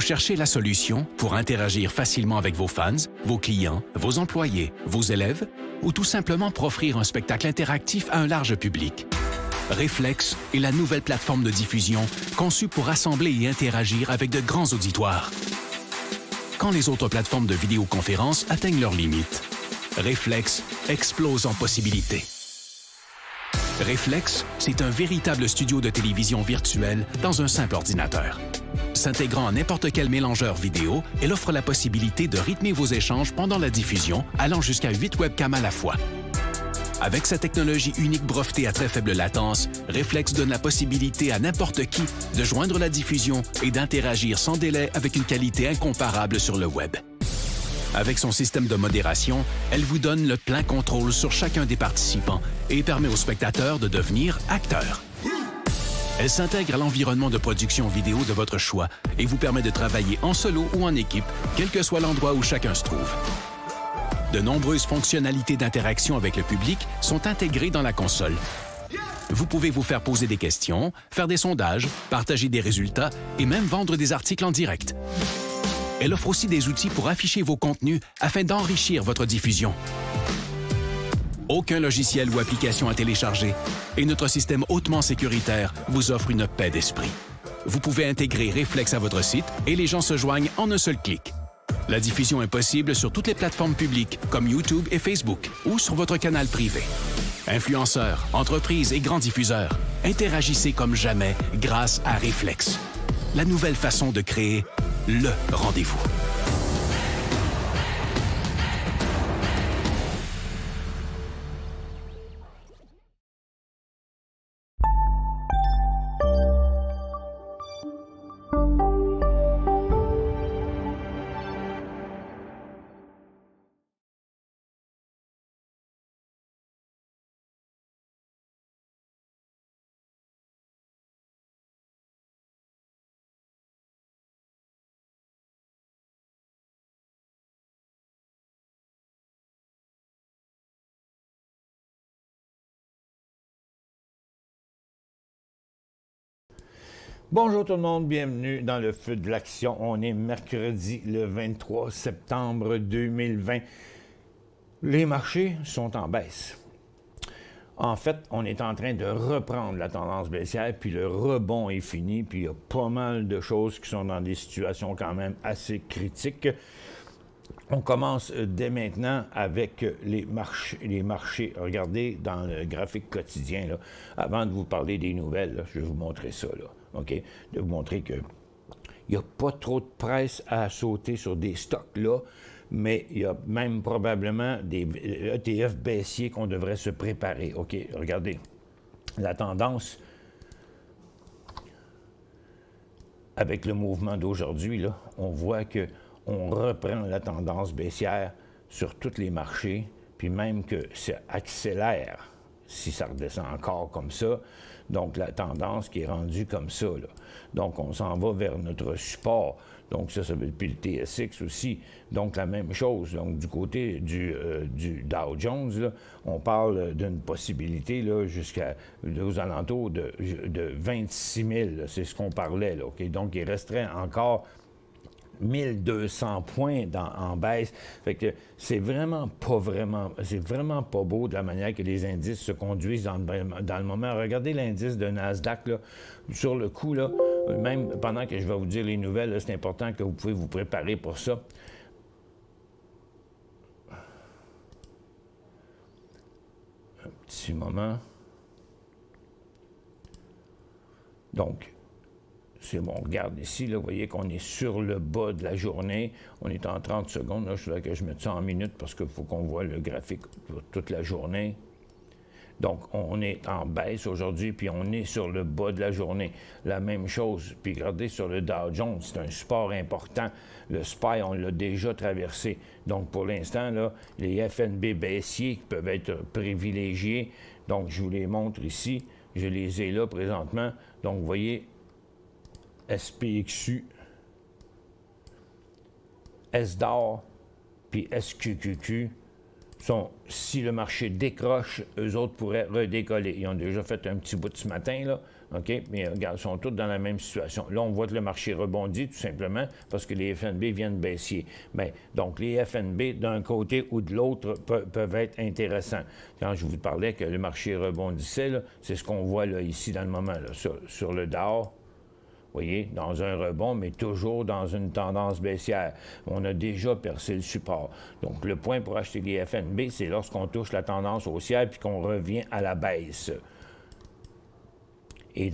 cherchez la solution pour interagir facilement avec vos fans, vos clients, vos employés, vos élèves ou tout simplement pour offrir un spectacle interactif à un large public. Reflex est la nouvelle plateforme de diffusion conçue pour rassembler et interagir avec de grands auditoires. Quand les autres plateformes de vidéoconférence atteignent leurs limites, Reflex explose en possibilités. Reflex, c'est un véritable studio de télévision virtuel dans un simple ordinateur. S'intégrant à n'importe quel mélangeur vidéo, elle offre la possibilité de rythmer vos échanges pendant la diffusion, allant jusqu'à 8 webcams à la fois. Avec sa technologie unique brevetée à très faible latence, Reflex donne la possibilité à n'importe qui de joindre la diffusion et d'interagir sans délai avec une qualité incomparable sur le web. Avec son système de modération, elle vous donne le plein contrôle sur chacun des participants et permet aux spectateurs de devenir acteurs. Elle s'intègre à l'environnement de production vidéo de votre choix et vous permet de travailler en solo ou en équipe, quel que soit l'endroit où chacun se trouve. De nombreuses fonctionnalités d'interaction avec le public sont intégrées dans la console. Vous pouvez vous faire poser des questions, faire des sondages, partager des résultats et même vendre des articles en direct. Elle offre aussi des outils pour afficher vos contenus afin d'enrichir votre diffusion. Aucun logiciel ou application à télécharger et notre système hautement sécuritaire vous offre une paix d'esprit. Vous pouvez intégrer Reflex à votre site et les gens se joignent en un seul clic. La diffusion est possible sur toutes les plateformes publiques comme YouTube et Facebook ou sur votre canal privé. Influenceurs, entreprises et grands diffuseurs, interagissez comme jamais grâce à Reflex. La nouvelle façon de créer le rendez-vous. Bonjour tout le monde, bienvenue dans le feu de l'action. On est mercredi le 23 septembre 2020. Les marchés sont en baisse. En fait, on est en train de reprendre la tendance baissière, puis le rebond est fini, puis il y a pas mal de choses qui sont dans des situations quand même assez critiques. On commence dès maintenant avec les marchés. Regardez dans le graphique quotidien, là, avant de vous parler des nouvelles, là, je vais vous montrer ça, là, OK? De vous montrer qu'il n'y a pas trop de presse à sauter sur des stocks là, mais il y a même probablement des ETF baissiers qu'on devrait se préparer. OK, regardez. La tendance avec le mouvement d'aujourd'hui, là, on voit que on reprend la tendance baissière sur tous les marchés, puis même que ça accélère si ça redescend encore comme ça. Donc, la tendance qui est rendue comme ça, là. Donc, on s'en va vers notre support. Donc, ça veut puis le TSX aussi. Donc, la même chose. Donc, du côté du Dow Jones, là, on parle d'une possibilité là, aux alentours de 26 000. C'est ce qu'on parlait. Là, okay? Donc, il resterait encore 1200 points en baisse. Fait que c'est vraiment pas beau de la manière que les indices se conduisent dans le moment. Regardez l'indice de Nasdaq, là, sur le coup, là, même pendant que je vais vous dire les nouvelles, c'est important que vous pouvez vous préparer pour ça. Un petit moment. Donc, c'est bon, on regarde ici, là, vous voyez qu'on est sur le bas de la journée. On est en 30 secondes. Là, je voudrais que je mette ça en minutes parce qu'il faut qu'on voit le graphique pour toute la journée. Donc, on est en baisse aujourd'hui, puis on est sur le bas de la journée. La même chose. Puis regardez sur le Dow Jones, c'est un support important. Le SPY, on l'a déjà traversé. Donc, pour l'instant, là, les FNB baissiers peuvent être privilégiés. Donc, je vous les montre ici. Je les ai là présentement. Donc, vous voyez, SPXU, SDOR, puis SQQQ, si le marché décroche, eux autres pourraient redécoller. Ils ont déjà fait un petit bout ce matin, là. OK? Mais regarde, ils sont tous dans la même situation. Là, on voit que le marché rebondit tout simplement parce que les FNB viennent baissier. Bien, donc, les FNB, d'un côté ou de l'autre, peuvent être intéressants. Quand je vous parlais que le marché rebondissait, c'est ce qu'on voit là, ici dans le moment, là, sur le Dow. Vous voyez, dans un rebond, mais toujours dans une tendance baissière. On a déjà percé le support. Donc, le point pour acheter les FNB, c'est lorsqu'on touche la tendance haussière puis qu'on revient à la baisse. Et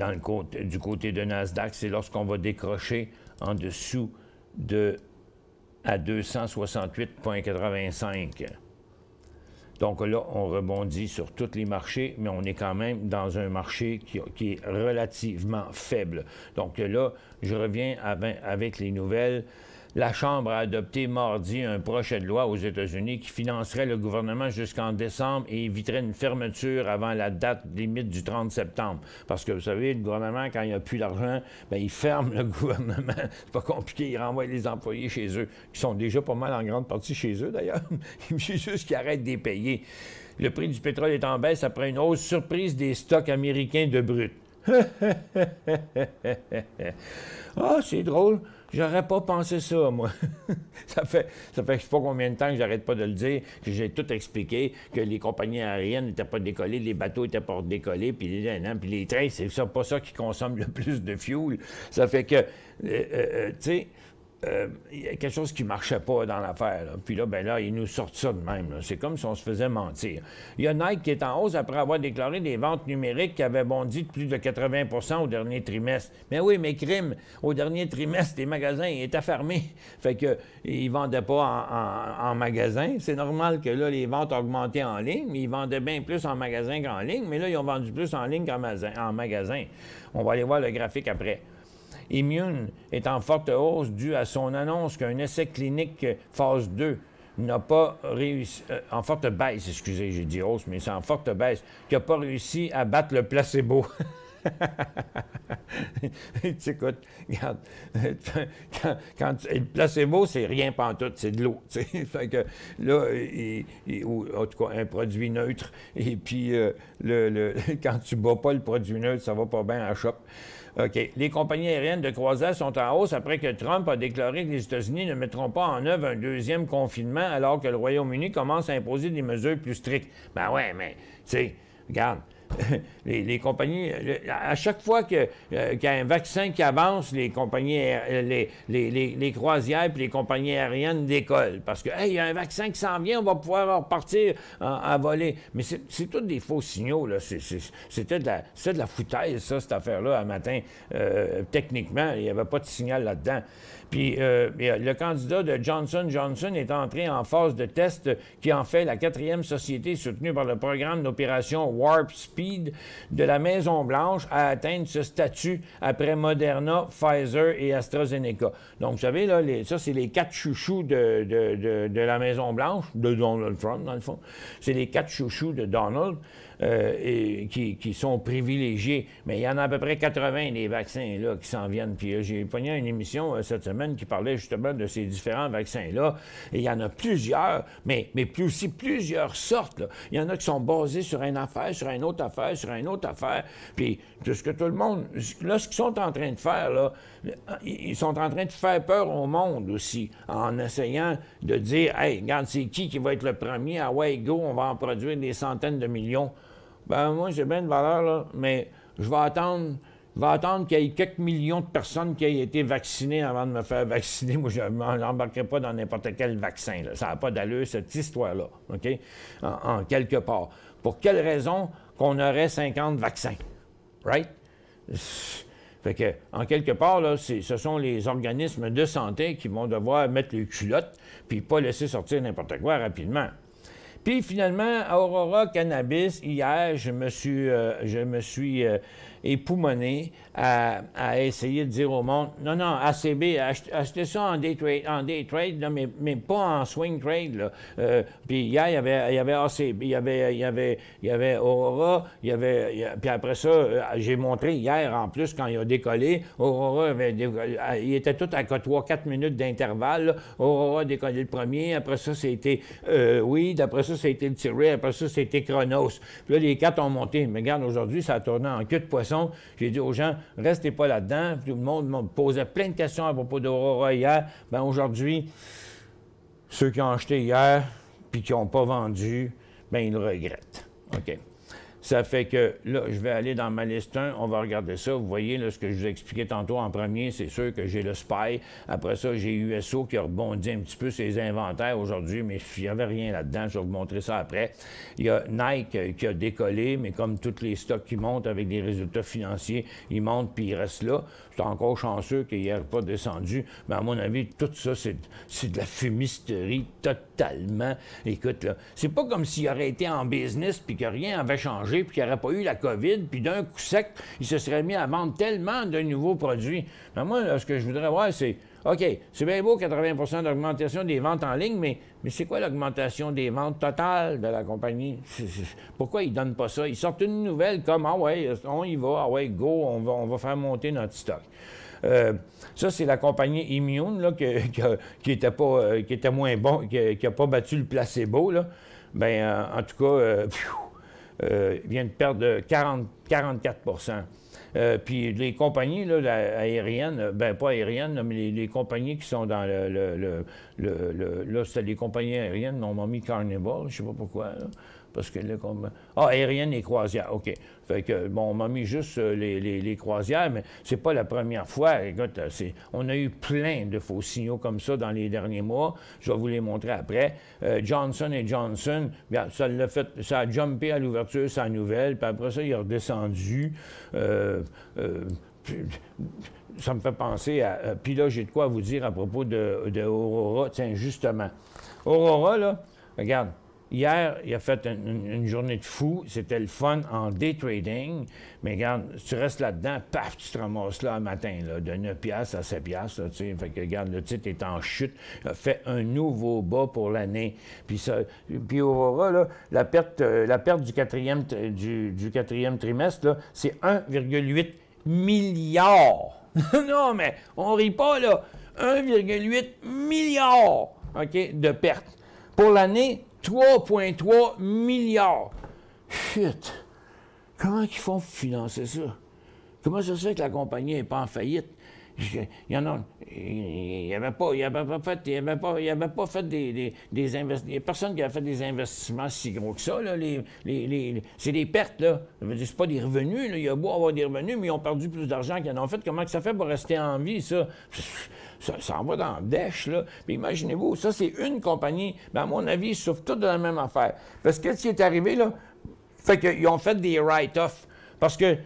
du côté de Nasdaq, c'est lorsqu'on va décrocher en dessous à 268,85. Donc là, on rebondit sur tous les marchés, mais on est quand même dans un marché qui est relativement faible. Donc là, je reviens avec les nouvelles. La Chambre a adopté mardi un projet de loi aux États-Unis qui financerait le gouvernement jusqu'en décembre et éviterait une fermeture avant la date limite du 30 septembre. Parce que, vous savez, le gouvernement, quand il n'y a plus d'argent, bien, il ferme le gouvernement. C'est pas compliqué, il renvoie les employés chez eux, qui sont déjà pas mal en grande partie chez eux, d'ailleurs. Il faut juste qu'ils arrêtent de les payer. Le prix du pétrole est en baisse après une hausse surprise des stocks américains de brut. Ah, c'est drôle. J'aurais pas pensé ça, moi. ça fait je sais pas combien de temps que j'arrête pas de le dire, que j'ai tout expliqué, que les compagnies aériennes n'étaient pas décollées, les bateaux n'étaient pas décollés, puis les trains, c'est pas ça qui consomme le plus de fuel. Ça fait que, tu sais, il y a quelque chose qui ne marchait pas dans l'affaire. Puis là, ben là, ils nous sortent ça de même. C'est comme si on se faisait mentir. Il y a Nike qui est en hausse après avoir déclaré des ventes numériques qui avaient bondi de plus de 80 % au dernier trimestre. Mais oui, mais crime, au dernier trimestre, les magasins étaient fermés. Fait que ils ne vendaient pas en magasin. C'est normal que là, les ventes ont augmenté en ligne, mais ils vendaient bien plus en magasin qu'en ligne. Mais là, ils ont vendu plus en ligne qu'en magasin. On va aller voir le graphique après. Immune est en forte hausse due à son annonce qu'un essai clinique phase 2 n'a pas réussi, en forte baisse, excusez, j'ai dit hausse, mais c'est en forte baisse, qui n'a pas réussi à battre le placebo. Écoute, regarde, le placebo, c'est rien pantoute, c'est de l'eau. Fait que là, ou en tout cas, un produit neutre. Et puis, quand tu ne bats pas le produit neutre, ça va pas bien à la shop. OK. Les compagnies aériennes de croisière sont en hausse après que Trump a déclaré que les États-Unis ne mettront pas en œuvre un deuxième confinement alors que le Royaume-Uni commence à imposer des mesures plus strictes. Ben ouais, mais, tu sais, regarde. Les compagnies, à chaque fois qu'il y a un vaccin qui avance, les compagnies, les croisières et les compagnies aériennes décollent. Parce que, hey, il y a un vaccin qui s'en vient, on va pouvoir repartir à voler. Mais c'est tous des faux signaux, là. C'était de la foutaise, ça, cette affaire-là, un matin. Techniquement, il n'y avait pas de signal là-dedans. Puis le candidat de Johnson & Johnson est entré en phase de test qui en fait la 4e société soutenue par le programme d'opération Warp Speed de la Maison-Blanche à atteindre ce statut après Moderna, Pfizer et AstraZeneca. Donc, vous savez, là, ça, c'est les 4 chouchous de la Maison-Blanche, de Donald Trump, dans le fond. C'est les 4 chouchous de Donald. Qui sont privilégiés. Mais il y en a à peu près 80 des vaccins là, qui s'en viennent. Puis j'ai pogné une émission cette semaine qui parlait justement de ces différents vaccins-là. Et il y en a plusieurs, mais aussi plusieurs sortes. Là. Il y en a qui sont basés sur une affaire, sur une autre affaire, sur une autre affaire. Puis tout ce que tout le monde... Là, ce qu'ils sont en train de faire, là, ils sont en train de faire peur au monde aussi, en essayant de dire, « Hey, regarde, c'est qui va être le premier? Ah ouais, go, on va en produire des centaines de millions. » Ben moi, j'ai bien de valeur, là, mais je vais attendre qu'il y ait quelques millions de personnes qui aient été vaccinées avant de me faire vacciner. Moi, je ne m'embarquerai pas dans n'importe quel vaccin. Là. Ça n'a pas d'allure, cette histoire-là, OK? En quelque part. Pour quelle raison qu'on aurait 50 vaccins? Right? Fait que, en quelque part, là, ce sont les organismes de santé qui vont devoir mettre les culottes puis pas laisser sortir n'importe quoi rapidement. Puis finalement, Aurora Cannabis, hier, je me suis époumoné à essayer de dire au monde, non, ACB, achetez ça en day trade, là, mais pas en swing trade. Là. Puis hier, il y avait ACB, il y avait Aurora, puis après ça, j'ai montré hier, en plus, quand il a décollé, Aurora il était tout à 3-4 minutes d'intervalle. Aurora a décollé le premier, après ça, c'était Weed, après ça a été le Tiré, après ça, c'était Chronos. Puis là, les 4 ont monté. Mais regarde, aujourd'hui, ça a tourné en queue de poisson. façon, j'ai dit aux gens, restez pas là-dedans. Tout le monde me posait plein de questions à propos d'Aurora hier. Bien, aujourd'hui, ceux qui ont acheté hier puis qui n'ont pas vendu, bien, ils le regrettent. OK. Ça fait que, là, je vais aller dans ma liste 1, on va regarder ça. Vous voyez, là, ce que je vous ai expliqué tantôt en premier, c'est sûr que j'ai le SPY. Après ça, j'ai USO qui a rebondi un petit peu ses inventaires aujourd'hui, mais il n'y avait rien là-dedans. Je vais vous montrer ça après. Il y a Nike qui a décollé, mais comme tous les stocks qui montent avec des résultats financiers, ils montent puis ils restent là. Je suis encore chanceux qu'il n'y ait pas descendu, mais à mon avis, tout ça, c'est de la fumisterie totalement. Écoute, là, c'est pas comme s'il aurait été en business puis que rien n'avait changé puis qu'il n'y aurait pas eu la COVID, puis d'un coup sec, il se serait mis à vendre tellement de nouveaux produits. Mais moi, là, ce que je voudrais voir, c'est, OK, c'est bien beau 80 d'augmentation des ventes en ligne, mais c'est quoi l'augmentation des ventes totales de la compagnie? Pourquoi ils ne donnent pas ça? Ils sortent une nouvelle comme, ah ouais, on y va, ah ouais, go, on va faire monter notre stock. Ça, c'est la compagnie Immune là, qui était moins bon, qui n'a pas battu le placebo. Là. Bien, en tout cas, vient de perdre 44 puis les compagnies là, aériennes, ben pas aériennes, là, mais les compagnies qui sont dans là, c'était les compagnies aériennes, on m'a mis Carnival, je sais pas pourquoi, là, parce que là, comme... Ah, aériennes et croisières, OK. Fait que, bon, on m'a mis juste les croisières, mais c'est pas la première fois. Écoute, on a eu plein de faux signaux comme ça dans les derniers mois. Je vais vous les montrer après. Johnson & Johnson, bien, ça a jumpé à l'ouverture, sa nouvelle, puis après ça, il est redescendu. Ça me fait penser à... Puis là, j'ai de quoi vous dire à propos de Aurora. Tiens, justement. Aurora, là, regarde, hier, il a fait une journée de fou. C'était le fun en day trading. Mais regarde, si tu restes là-dedans, paf, tu te ramasses là un matin, là, de 9 piastres à 7 piastres. Là, fait que regarde, le titre est en chute. Il a fait un nouveau bas pour l'année. Puis Aurora, là, la perte du quatrième trimestre, là, c'est 1,8 milliard. Non, mais on rit pas, là. 1,8 milliard, OK, de pertes. Pour l'année, 3,3 milliards. Chut! Comment ils font pour financer ça? Comment ça se fait que la compagnie n'est pas en faillite? Il y en a... Il n'y avait pas fait des investissements... Il n'y a personne qui a fait des investissements si gros que ça, là. C'est des pertes, là. Ça veut dire, c'est pas des revenus, là. Il y a beau avoir des revenus, mais ils ont perdu plus d'argent qu'ils en ont fait. Comment que ça fait pour rester en vie, ça? Ça en va dans le dèche, là. Puis imaginez-vous, ça, c'est une compagnie. Mais à mon avis, ils souffrent tous de la même affaire. Parce que ce qui est arrivé, là, fait qu'ils ont fait des write-offs. Parce qu'ils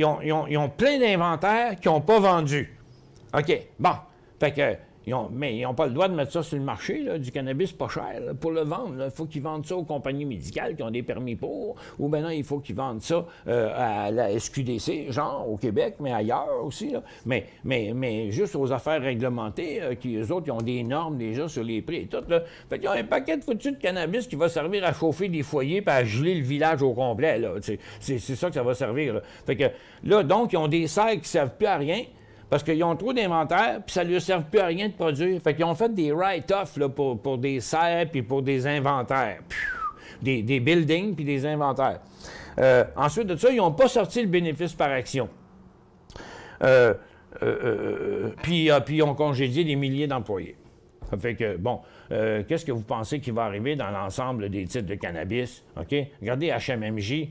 ont plein d'inventaires qu'ils n'ont pas vendus. OK, bon. Fait que, mais ils n'ont pas le droit de mettre ça sur le marché, là, du cannabis pas cher. Là, pour le vendre, il faut qu'ils vendent ça aux compagnies médicales qui ont des permis pour, ou bien non, il faut qu'ils vendent ça à la SQDC, genre au Québec, mais ailleurs aussi. Là. Mais juste aux affaires réglementées, eux autres, ils ont des normes déjà sur les prix et tout. Là. Fait qu'ils ont un paquet de foutus de cannabis qui va servir à chauffer des foyers et à geler le village au complet. C'est ça que ça va servir. Là. Fait que là, donc, ils ont des serres qui ne servent plus à rien. Parce qu'ils ont trop d'inventaire, puis ça ne leur sert plus à rien de produire. Fait qu'ils ont fait des write-offs là, pour des serres puis pour des inventaires. Des buildings puis des inventaires. Ensuite de ça, ils n'ont pas sorti le bénéfice par action. Puis ils ont congédié des milliers d'employés. Fait que, bon, qu'est-ce que vous pensez qui va arriver dans l'ensemble des titres de cannabis? OK? Regardez HMMJ,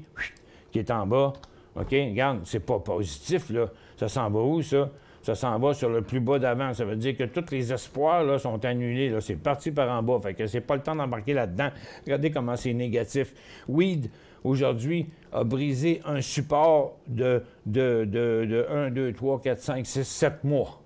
qui est en bas. OK? Regarde, c'est pas positif, là. Ça s'en va où, ça? Ça s'en va sur le plus bas d'avant. Ça veut dire que tous les espoirs là, sont annulés. Là. C'est parti par en bas. Fait que c'est pas le temps d'embarquer là-dedans. Regardez comment c'est négatif. Weed, aujourd'hui, a brisé un support de 1, 2, 3, 4, 5, 6, 7 mois.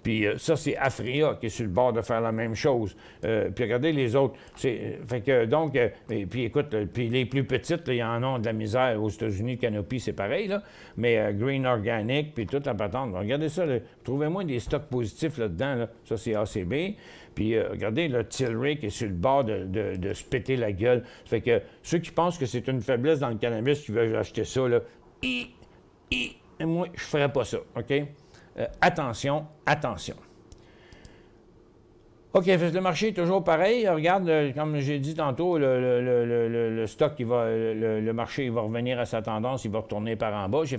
Puis ça, c'est Afria qui est sur le bord de faire la même chose. Puis regardez les autres. Fait que donc, puis écoute, puis les plus petites, ils en ont de la misère aux États-Unis. Canopy, c'est pareil, là. Mais Green Organic, puis toute la patente. Regardez ça, trouvez-moi des stocks positifs là-dedans. Là. Ça, c'est ACB. Puis regardez, le Tilray qui est sur le bord de se péter la gueule. Fait que ceux qui pensent que c'est une faiblesse dans le cannabis qui veulent acheter ça, là, moi, je ferais pas ça, OK? Attention, attention. OK, le marché est toujours pareil. Regarde, comme j'ai dit tantôt, le stock, le marché il va revenir à sa tendance, il va retourner par en bas. J'ai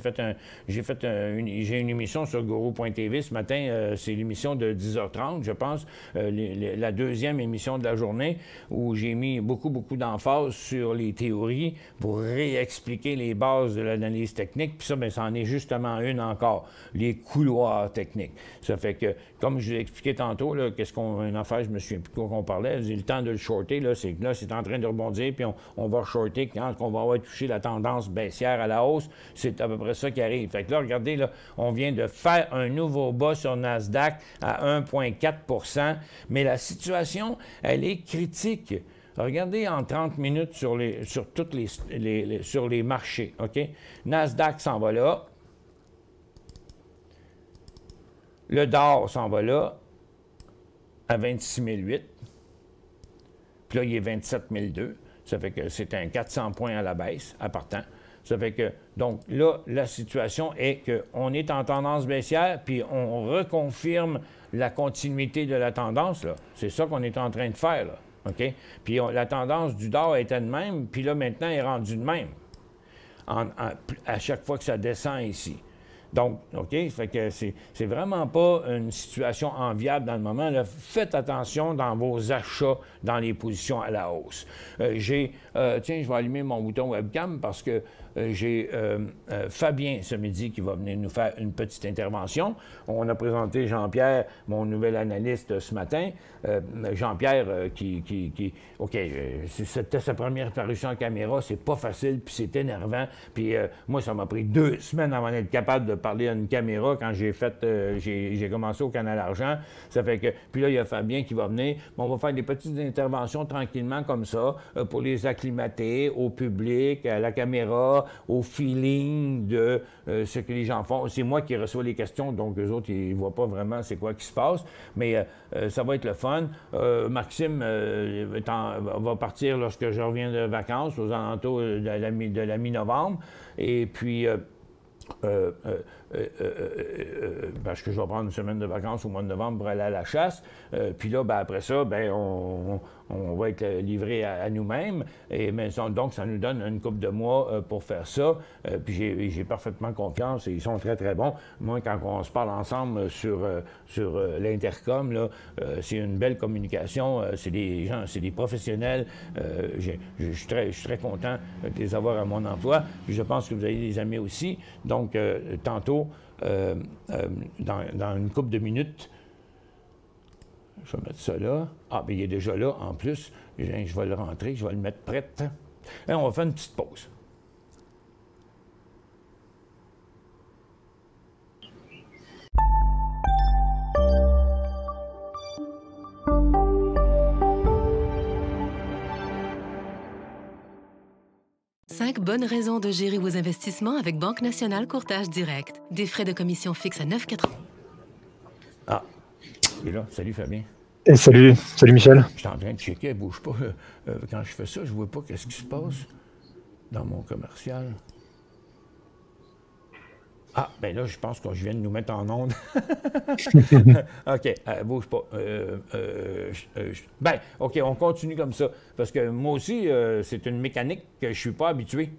une émission sur Guru.tv ce matin, c'est l'émission de 10h30, je pense, la deuxième émission de la journée, où j'ai mis beaucoup d'emphase sur les théories pour réexpliquer les bases de l'analyse technique. Puis ça, bien, c'en est justement une encore, les couloirs techniques. Ça fait que, comme je l'ai expliqué tantôt, qu'est-ce qu'on je me souviens plus de quoi qu'on parlait. J'ai le temps de le shorter, c'est en train de rebondir, puis on va shorter quand on va avoir touché la tendance baissière à la hausse. C'est à peu près ça qui arrive. Fait que là, regardez, là, on vient de faire un nouveau bas sur Nasdaq à 1,4 %, mais la situation, elle est critique. Regardez en 30 minutes sur les marchés, OK? Nasdaq s'en va là. Le Dow s'en va là. À 26 008. Puis là, il est 27 002. Ça fait que c'est un 400 points à la baisse, à partant. Ça fait que, donc là, la situation est qu'on est en tendance baissière, puis on reconfirme la continuité de la tendance, là. C'est ça qu'on est en train de faire, là. OK? Puis la tendance du Dow était de même, puis là, maintenant, elle est rendue de même. À chaque fois que ça descend ici. Donc, OK, fait que c'est vraiment pas une situation enviable dans le moment. Là. Faites attention dans vos achats dans les positions à la hausse. Tiens, je vais allumer mon bouton webcam parce que j'ai Fabien ce midi qui va venir nous faire une petite intervention. On a présenté Jean-Pierre, mon nouvel analyste, ce matin. Jean-Pierre OK, c'était sa première parution en caméra, c'est pas facile, puis c'est énervant. Puis moi, ça m'a pris 2 semaines avant d'être capable de parler à une caméra quand j'ai commencé au Canal Argent. Ça fait que, puis là, il y a Fabien qui va venir. On va faire des petites interventions tranquillement comme ça pour les acclimater au public, à la caméra, au feeling de ce que les gens font. C'est moi qui reçois les questions, donc eux autres, ils ne voient pas vraiment c'est quoi qui se passe, mais ça va être le fun. Maxime va partir lorsque je reviens de vacances, aux alentours de la mi-novembre, et puis parce que je vais prendre une semaine de vacances au mois de novembre pour aller à la chasse. Puis là, après ça, on va être livré à nous-mêmes. Donc, ça nous donne une couple de mois pour faire ça. Puis j'ai parfaitement confiance et ils sont très, très bons. Moi, quand on se parle ensemble sur l'intercom, là, c'est une belle communication. C'est des gens, c'est des professionnels. Je suis très content de les avoir à mon emploi. Puis je pense que vous avez des amis aussi. Donc, tantôt, dans une couple de minutes, je vais mettre ça là. Ah, bien, il est déjà là, en plus. Je vais le rentrer, je vais le mettre prêt. Et on va faire une petite pause. Cinq bonnes raisons de gérer vos investissements avec Banque Nationale Courtage Direct. Des frais de commission fixes à 9,80 $. Ah, il est là. Salut, Fabien. Et salut Michel. Je suis en train de checker, elle ne bouge pas. Quand je fais ça, je ne vois pas qu'est-ce qui se passe dans mon commercial. Ah, bien là, je pense que je viens de nous mettre en onde. OK, bouge pas. OK, on continue comme ça. Parce que moi aussi, c'est une mécanique que je ne suis pas habitué.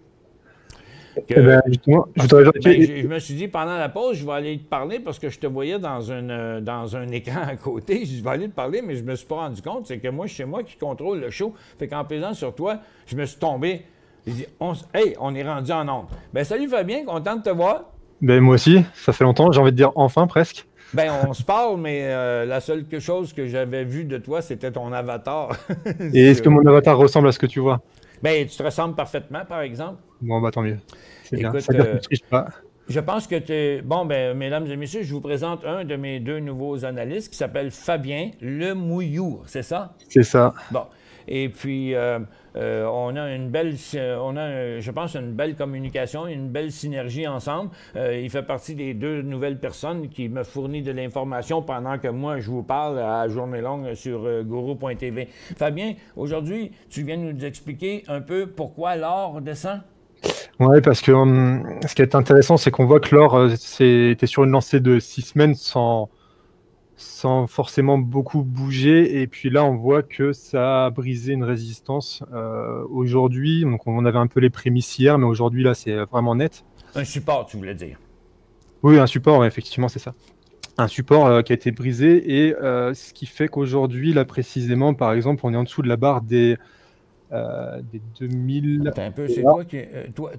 Justement, je me suis dit, pendant la pause, je vais aller te parler parce que je te voyais dans un écran à côté. Je vais aller te parler, mais je ne me suis pas rendu compte. C'est que moi, c'est moi qui contrôle le show. Fait qu'en pesant sur toi, je me suis tombé. J'ai dit, hey, on est rendu en onde. Salut Fabien, content de te voir. Moi aussi, ça fait longtemps, j'ai envie de dire enfin presque. On se parle, mais la seule chose que j'avais vue de toi, c'était ton avatar. Et est-ce que mon avatar ressemble à ce que tu vois? Tu te ressembles parfaitement, par exemple. Bon, tant mieux. C'est bien. Écoute, ça veut dire que tu triches pas. Je pense que tu es... Bon, mesdames et messieurs, je vous présente un de mes 2 nouveaux analystes qui s'appelle Fabien Lemouilloux, c'est ça? C'est ça. Bon. Et puis, on a je pense, une belle communication, une belle synergie ensemble. Il fait partie des 2 nouvelles personnes qui me fournissent de l'information pendant que moi, je vous parle à journée longue sur Guru.tv. Fabien, aujourd'hui, tu viens nous expliquer un peu pourquoi l'or descend? Oui, parce que ce qui est intéressant, c'est qu'on voit que l'or était sur une lancée de 6 semaines sans sans forcément beaucoup bouger. Et puis là, on voit que ça a brisé une résistance aujourd'hui. Donc on avait un peu les prémices hier, mais aujourd'hui, là, c'est vraiment net. Un support, tu voulais dire? Oui, un support, ouais, effectivement, c'est ça. Un support qui a été brisé et ce qui fait qu'aujourd'hui, là précisément, par exemple, on est en dessous de la barre des 2000. Attends un peu, c'est quoi qui...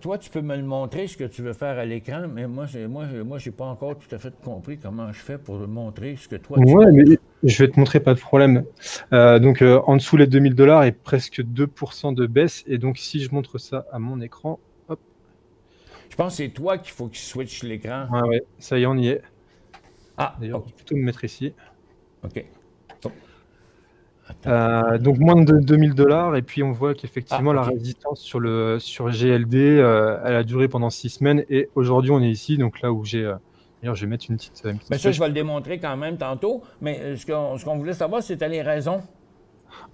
toi, tu peux me le montrer, ce que tu veux faire à l'écran, mais moi, j'ai pas encore tout à fait compris comment je fais pour montrer ce que toi, tu Ouais, mais je vais te montrer, pas de problème. Donc, en dessous les $2000 et presque 2% de baisse. Et donc, si je montre ça à mon écran, hop. Je pense que c'est toi qu'il faut que tu switches l'écran. Ouais, ça y est, on y est. Ah, d'ailleurs, okay. Je vais plutôt me mettre ici. OK. Oh. Donc, moins de $2000. Et puis, on voit qu'effectivement, la résistance sur GLD, elle a duré pendant 6 semaines. Et aujourd'hui, on est ici. Donc, là où j'ai... D'ailleurs, je vais mettre une petite mais ça, je vais le démontrer quand même tantôt. Mais ce qu'on voulait savoir, c'était les raisons.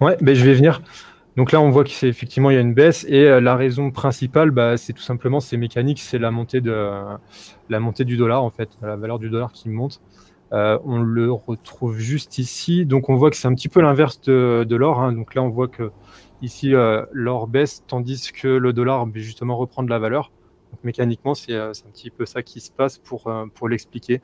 Ouais, ben, je vais venir. Donc là, on voit qu'effectivement, il y a une baisse. Et la raison principale, c'est tout simplement, c'est mécanique, c'est la montée du dollar, en fait, la valeur du dollar qui monte. On le retrouve juste ici. Donc, on voit que c'est un petit peu l'inverse de l'or. Hein. Donc là, on voit que ici, l'or baisse, tandis que le dollar, justement, reprend de la valeur. Donc, mécaniquement, c'est un petit peu ça qui se passe pour l'expliquer.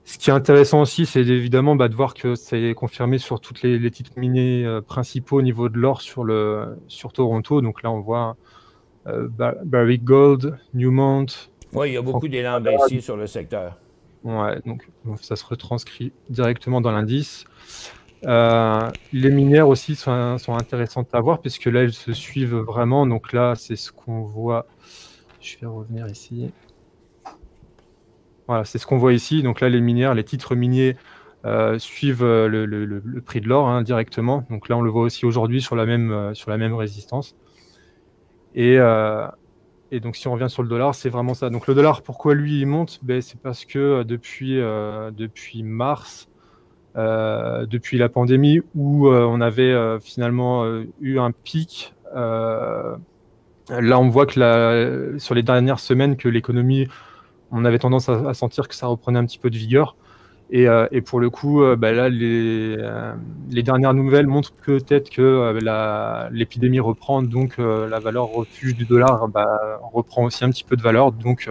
Ce qui est intéressant aussi, c'est évidemment de voir que c'est confirmé sur tous les titres miniers principaux au niveau de l'or sur Toronto. Donc là, on voit Barrick Gold, Newmont. Oui, il y a beaucoup d'élan baissier sur le secteur. Ouais, donc ça se retranscrit directement dans l'indice. Les minières aussi sont intéressantes à voir puisque là, elles se suivent vraiment. Donc là, c'est ce qu'on voit. Je vais revenir ici. Voilà, c'est ce qu'on voit ici. Donc là, les minières, les titres miniers suivent le prix de l'or directement. Donc là, on le voit aussi aujourd'hui sur la même résistance. Et donc, si on revient sur le dollar, c'est vraiment ça. Donc le dollar, pourquoi lui, il monte? C'est parce que depuis mars, depuis la pandémie, où on avait finalement eu un pic, là, on voit que sur les dernières semaines, que l'économie... on avait tendance à sentir que ça reprenait un petit peu de vigueur. Et pour le coup, là, les dernières nouvelles montrent peut-être que l'épidémie reprend, donc la valeur refuge du dollar reprend aussi un petit peu de valeur. Donc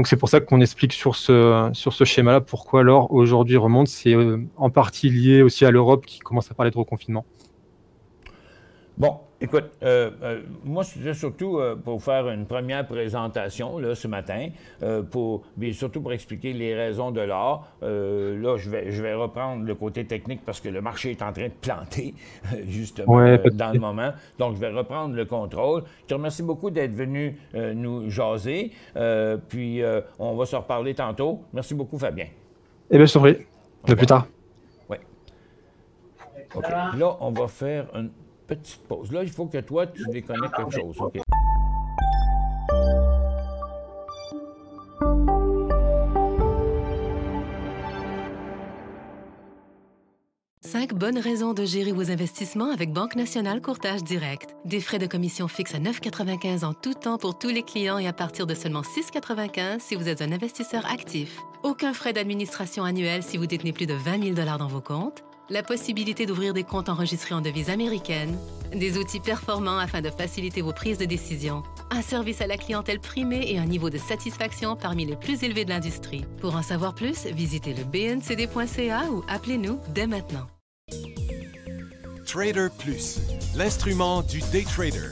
c'est pour ça qu'on explique sur ce schéma-là pourquoi l'or aujourd'hui remonte. C'est en partie lié aussi à l'Europe qui commence à parler de reconfinement. Bon, écoute, moi, c'était surtout pour faire une première présentation là, ce matin, surtout pour expliquer les raisons de l'or. Là, je vais reprendre le côté technique parce que le marché est en train de planter, justement, dans le moment. Donc, je vais reprendre le contrôle. Je te remercie beaucoup d'être venu nous jaser. Puis, on va se reparler tantôt. Merci beaucoup, Fabien. Eh bien, je t'en prie. De plus tard. Oui. OK. Là, on va faire une petite pause. Là, il faut que toi, tu déconnectes quelque chose. OK. Cinq bonnes raisons de gérer vos investissements avec Banque Nationale Courtage Direct. Des frais de commission fixes à 9,95 en tout temps pour tous les clients et à partir de seulement 6,95 si vous êtes un investisseur actif. Aucun frais d'administration annuel si vous détenez plus de 20 000 $ dans vos comptes. La possibilité d'ouvrir des comptes enregistrés en devise américaine, des outils performants afin de faciliter vos prises de décision, un service à la clientèle primé et un niveau de satisfaction parmi les plus élevés de l'industrie. Pour en savoir plus, visitez le bncd.ca ou appelez-nous dès maintenant. Trader Plus, l'instrument du day trader.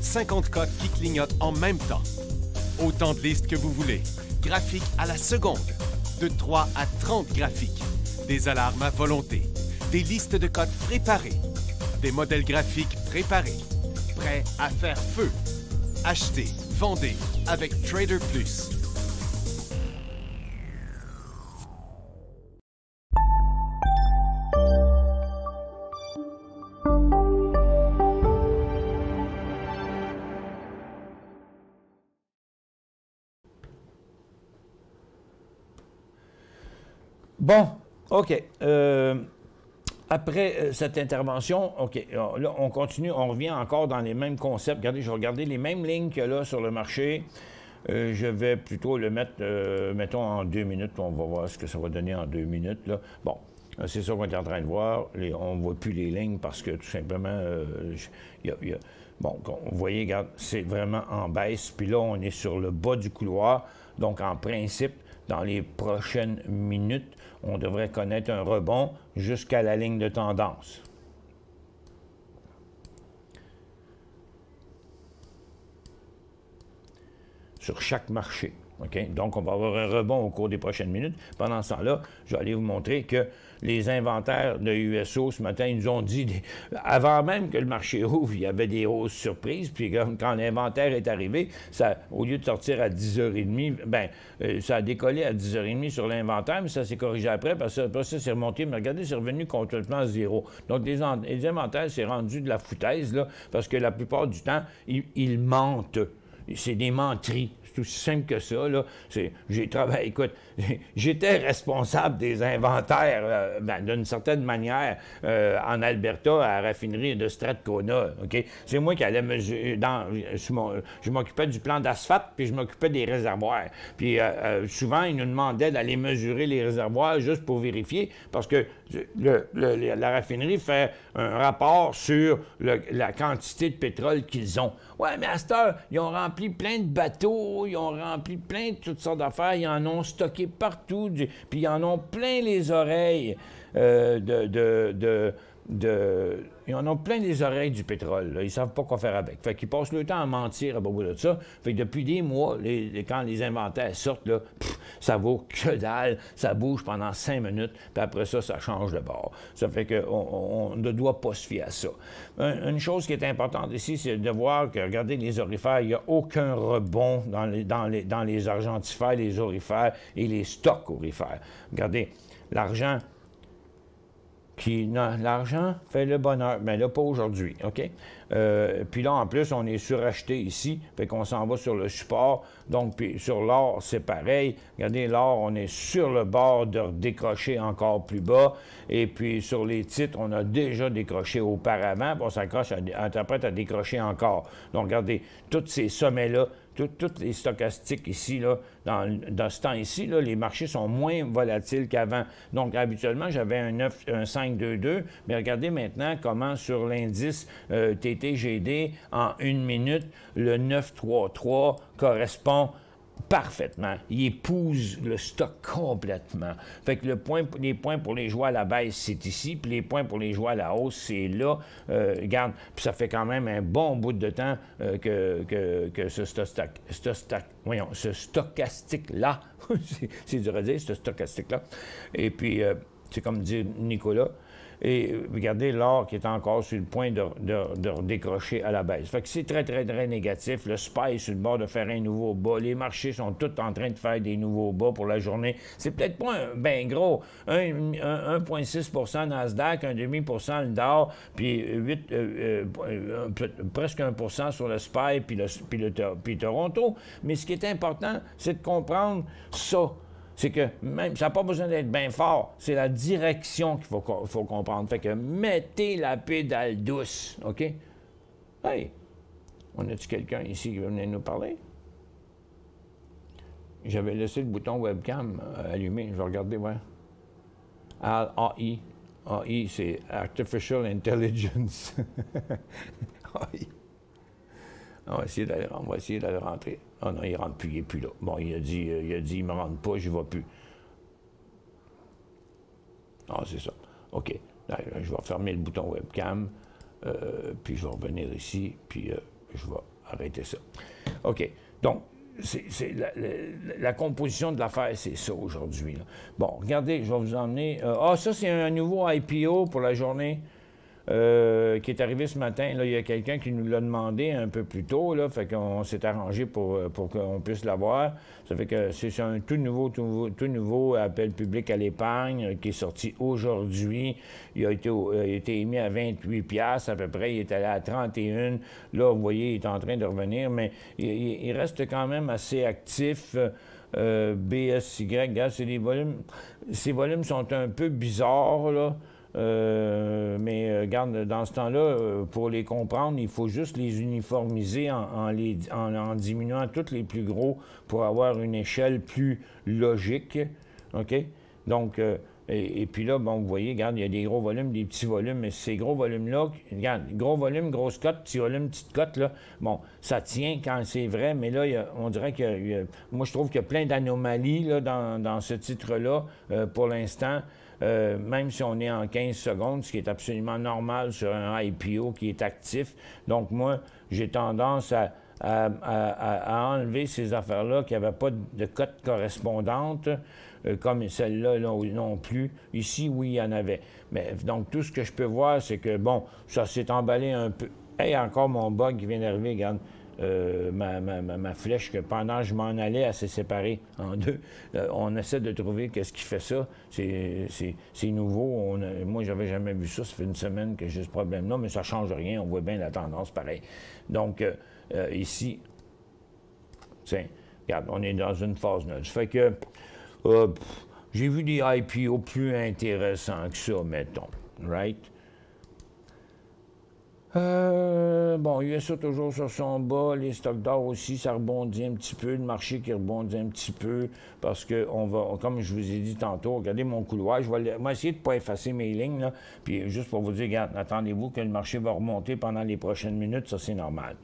50 cotes qui clignotent en même temps. Autant de listes que vous voulez. Graphiques à la seconde. De 3 à 30 graphiques. Des alarmes à volonté, des listes de codes préparées, des modèles graphiques préparés, prêts à faire feu. Achetez, vendez avec Trader Plus. Bon. OK. Après cette intervention, OK, là, on continue, on revient encore dans les mêmes concepts. Regardez, je vais regarder les mêmes lignes que là sur le marché. Je vais plutôt le mettre, mettons, en 2 minutes. On va voir ce que ça va donner en 2 minutes. Là. Bon, c'est ça qu'on est en train de voir. On ne voit plus les lignes parce que tout simplement, bon, vous voyez, regarde, c'est vraiment en baisse. Puis là, on est sur le bas du couloir. Donc, en principe, dans les prochaines minutes, on devrait connaître un rebond jusqu'à la ligne de tendance. Sur chaque marché. Okay? Donc, on va avoir un rebond au cours des prochaines minutes. Pendant ce temps-là, je vais aller vous montrer que les inventaires de USO, ce matin, ils nous ont dit, avant même que le marché ouvre, il y avait des hausses surprises, puis quand l'inventaire est arrivé, ça, au lieu de sortir à 10h30, ben, ça a décollé à 10h30 sur l'inventaire, mais ça s'est corrigé après, parce que après ça, c'est remonté, mais regardez, c'est revenu complètement à zéro. Donc, les inventaires, c'est rendu de la foutaise, là, parce que la plupart du temps, ils mentent. C'est des menteries. C'est aussi simple que ça, là. J'ai travaillé, écoute, j'étais responsable des inventaires, d'une certaine manière, en Alberta, à la raffinerie de Strathcona, OK? C'est moi qui allais mesurer, je m'occupais du plan d'asphalte, puis je m'occupais des réservoirs. Puis souvent, ils nous demandaient d'aller mesurer les réservoirs juste pour vérifier, parce que la raffinerie fait un rapport sur la quantité de pétrole qu'ils ont. Ouais, mais à cette heure, ils ont rempli plein de bateaux, ils ont rempli plein de toutes sortes d'affaires, ils en ont stocké partout, puis ils en ont plein les oreilles ils en ont plein les oreilles du pétrole. Là. Ils ne savent pas quoi faire avec. Fait qu'ils passent le temps à mentir à propos de ça. Fait que depuis des mois, quand les inventaires sortent, là, ça vaut que dalle. Ça bouge pendant 5 minutes, puis après ça, ça change de bord. Ça fait qu'on ne doit pas se fier à ça. Une chose qui est importante ici, c'est de voir que, regardez, les aurifères, il n'y a aucun rebond dans les argentifères, les aurifères et les stocks aurifères. Regardez, l'argent... L'argent fait le bonheur, mais là, pas aujourd'hui, OK? Puis là, en plus, on est suracheté ici, fait qu'on s'en va sur le support. Donc, puis sur l'or, c'est pareil. Regardez, l'or, on est sur le bord de décrocher encore plus bas. Et puis, sur les titres, on a déjà décroché auparavant, puis on s'accroche à décrocher encore. Donc, regardez, tous ces sommets-là, toutes les stochastiques ici, là, dans ce temps ici, là, les marchés sont moins volatiles qu'avant. Donc, habituellement, j'avais un 5-2-2, mais regardez maintenant comment sur l'indice TTGD, en 1 minute, le 9-3-3 correspond parfaitement. Il épouse le stock complètement. Fait que les points pour les jouer à la baisse, c'est ici, puis les points pour les jouer à la hausse, c'est là. Regarde, puis ça fait quand même un bon bout de temps que ce stochastique-là, c'est dur à dire, ce stochastique-là. Et puis, c'est comme dit Nicolas, et regardez l'or qui est encore sur le point de décrocher à la baisse. Fait que c'est très, très, très négatif. Le SPY est sur le bord de faire un nouveau bas. Les marchés sont tous en train de faire des nouveaux bas pour la journée. C'est peut-être pas bien gros. 1,6 Nasdaq, 1,5 le Dow, puis presque 1 sur le SPY, puis Toronto. Mais ce qui est important, c'est de comprendre ça. C'est que même, ça n'a pas besoin d'être bien fort, c'est la direction qu'il faut comprendre. Fait que mettez la pédale douce, OK? Hey! On a-tu quelqu'un ici qui veut venir nous parler? J'avais laissé le bouton webcam allumé, je vais regarder, ouais. AI. AI, c'est Artificial Intelligence. AI. On va essayer d'aller rentrer. Ah non, il ne rentre plus, il n'est plus là. Bon, il a dit, il ne me rentre pas, je ne vais plus. Ah, c'est ça. OK. Là, je vais fermer le bouton webcam, puis je vais revenir ici, puis je vais arrêter ça. OK. Donc, la composition de l'affaire, c'est ça aujourd'hui. Bon, regardez, je vais vous emmener... ça, c'est un nouveau IPO pour la journée. Qui est arrivé ce matin. Là, il y a quelqu'un qui nous l'a demandé un peu plus tôt, là, fait qu'on s'est arrangé pour qu'on puisse l'avoir. Ça fait que c'est un tout nouveau appel public à l'épargne qui est sorti aujourd'hui. Il a été émis à 28 $, à peu près. Il est allé à 31. Là, vous voyez, il est en train de revenir, mais il reste quand même assez actif. BSY, regarde, c'est des volumes. Ces volumes sont un peu bizarres, là. Mais regarde, dans ce temps-là, pour les comprendre, il faut juste les uniformiser en diminuant tous les plus gros pour avoir une échelle plus logique. OK? Donc, et puis là, bon, vous voyez, regarde, il y a des gros volumes, des petits volumes, mais ces gros volumes-là, regarde, gros volume, grosse cote, petit volume, petite cote, là, bon, ça tient quand c'est vrai, mais là, on dirait moi, je trouve qu'il y a plein d'anomalies là, dans ce titre-là, pour l'instant. Même si on est en 15 secondes, ce qui est absolument normal sur un IPO qui est actif. Donc, moi, j'ai tendance à enlever ces affaires-là qui n'avaient pas de cote correspondante, comme celle-là non plus. Ici, oui, il y en avait. Mais donc, tout ce que je peux voir, c'est que, bon, ça s'est emballé un peu. Hey, encore mon bug qui vient d'arriver, regarde. Ma flèche, que pendant que je m'en allais, elle s'est séparée en deux. On essaie de trouver qu'est-ce qui fait ça. C'est nouveau. Moi, j'avais jamais vu ça. Ça fait une semaine que j'ai ce problème-là, mais ça ne change rien. On voit bien la tendance pareil. Donc, ici, tiens, regarde, on est dans une phase neutre. Ça fait que j'ai vu des IPO plus intéressants que ça, mettons. Right? Bon, USA toujours sur son bas, les stocks d'or aussi, ça rebondit un petit peu, le marché qui rebondit un petit peu, parce que comme je vous ai dit tantôt, regardez mon couloir, je vais essayer de ne pas effacer mes lignes, là, puis juste pour vous dire, regarde, attendez-vous que le marché va remonter pendant les prochaines minutes, ça c'est normal.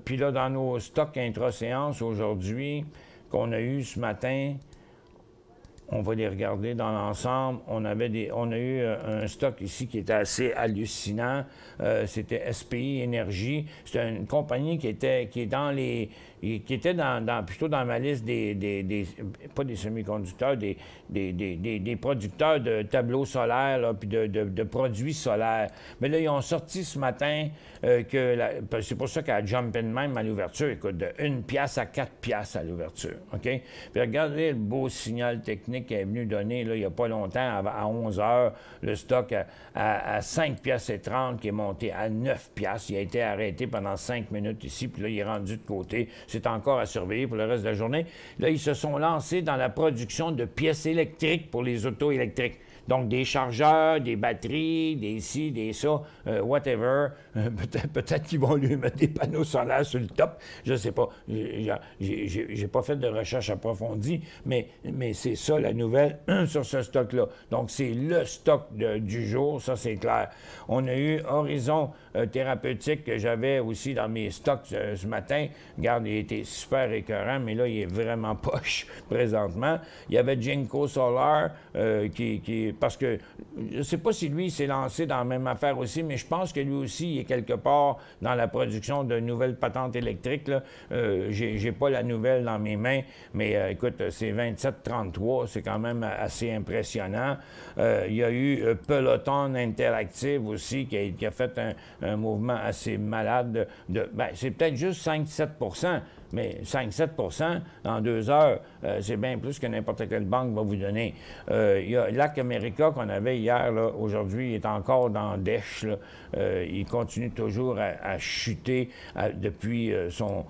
Puis là, dans nos stocks intra-séance aujourd'hui, qu'on a eu ce matin, on va les regarder dans l'ensemble. On a eu un stock ici qui était assez hallucinant. C'était SPI Énergie. C'était une compagnie qui était plutôt dans ma liste pas des semi-conducteurs, des producteurs de tableaux solaires, là, puis de produits solaires. Mais là, ils ont sorti ce matin c'est pour ça qu'elle a jumpé de même à l'ouverture. Écoute, de 1 piastre à 4 piastres à l'ouverture. OK? Puis regardez le beau signal technique qu'elle est venu donner là, il n'y a pas longtemps, à 11 heures, le stock à 5 piastres et 30 qui est monté à 9 piastres. Il a été arrêté pendant 5 minutes ici, puis là, il est rendu de côté. C'est encore à surveiller pour le reste de la journée. Là, ils se sont lancés dans la production de pièces électriques pour les autos électriques. Donc, des chargeurs, des batteries, des ci, des ça, whatever. Peut-être qu'ils vont lui mettre des panneaux solaires sur le top. Je ne sais pas. J'ai pas fait de recherche approfondie, mais c'est ça la nouvelle sur ce stock-là. Donc, c'est le stock du jour, ça c'est clair. On a eu Horizon Thérapeutique que j'avais aussi dans mes stocks ce matin. Regarde, il était super écœurant, mais là, il est vraiment poche présentement. Il y avait Jinko Solar parce que je ne sais pas si lui s'est lancé dans la même affaire aussi, mais je pense que lui aussi il est quelque part dans la production de nouvelles patentes électriques. J'ai pas la nouvelle dans mes mains, mais écoute, c'est 27,33, c'est quand même assez impressionnant. Il y a eu Peloton Interactive aussi qui a fait un mouvement assez malade. C'est peut-être juste 5-7%. Mais 5-7 en 2 heures, c'est bien plus que n'importe quelle banque va vous donner. Il y a Lac America qu'on avait hier, aujourd'hui, il est encore dans dèche. Il continue toujours à chuter depuis son...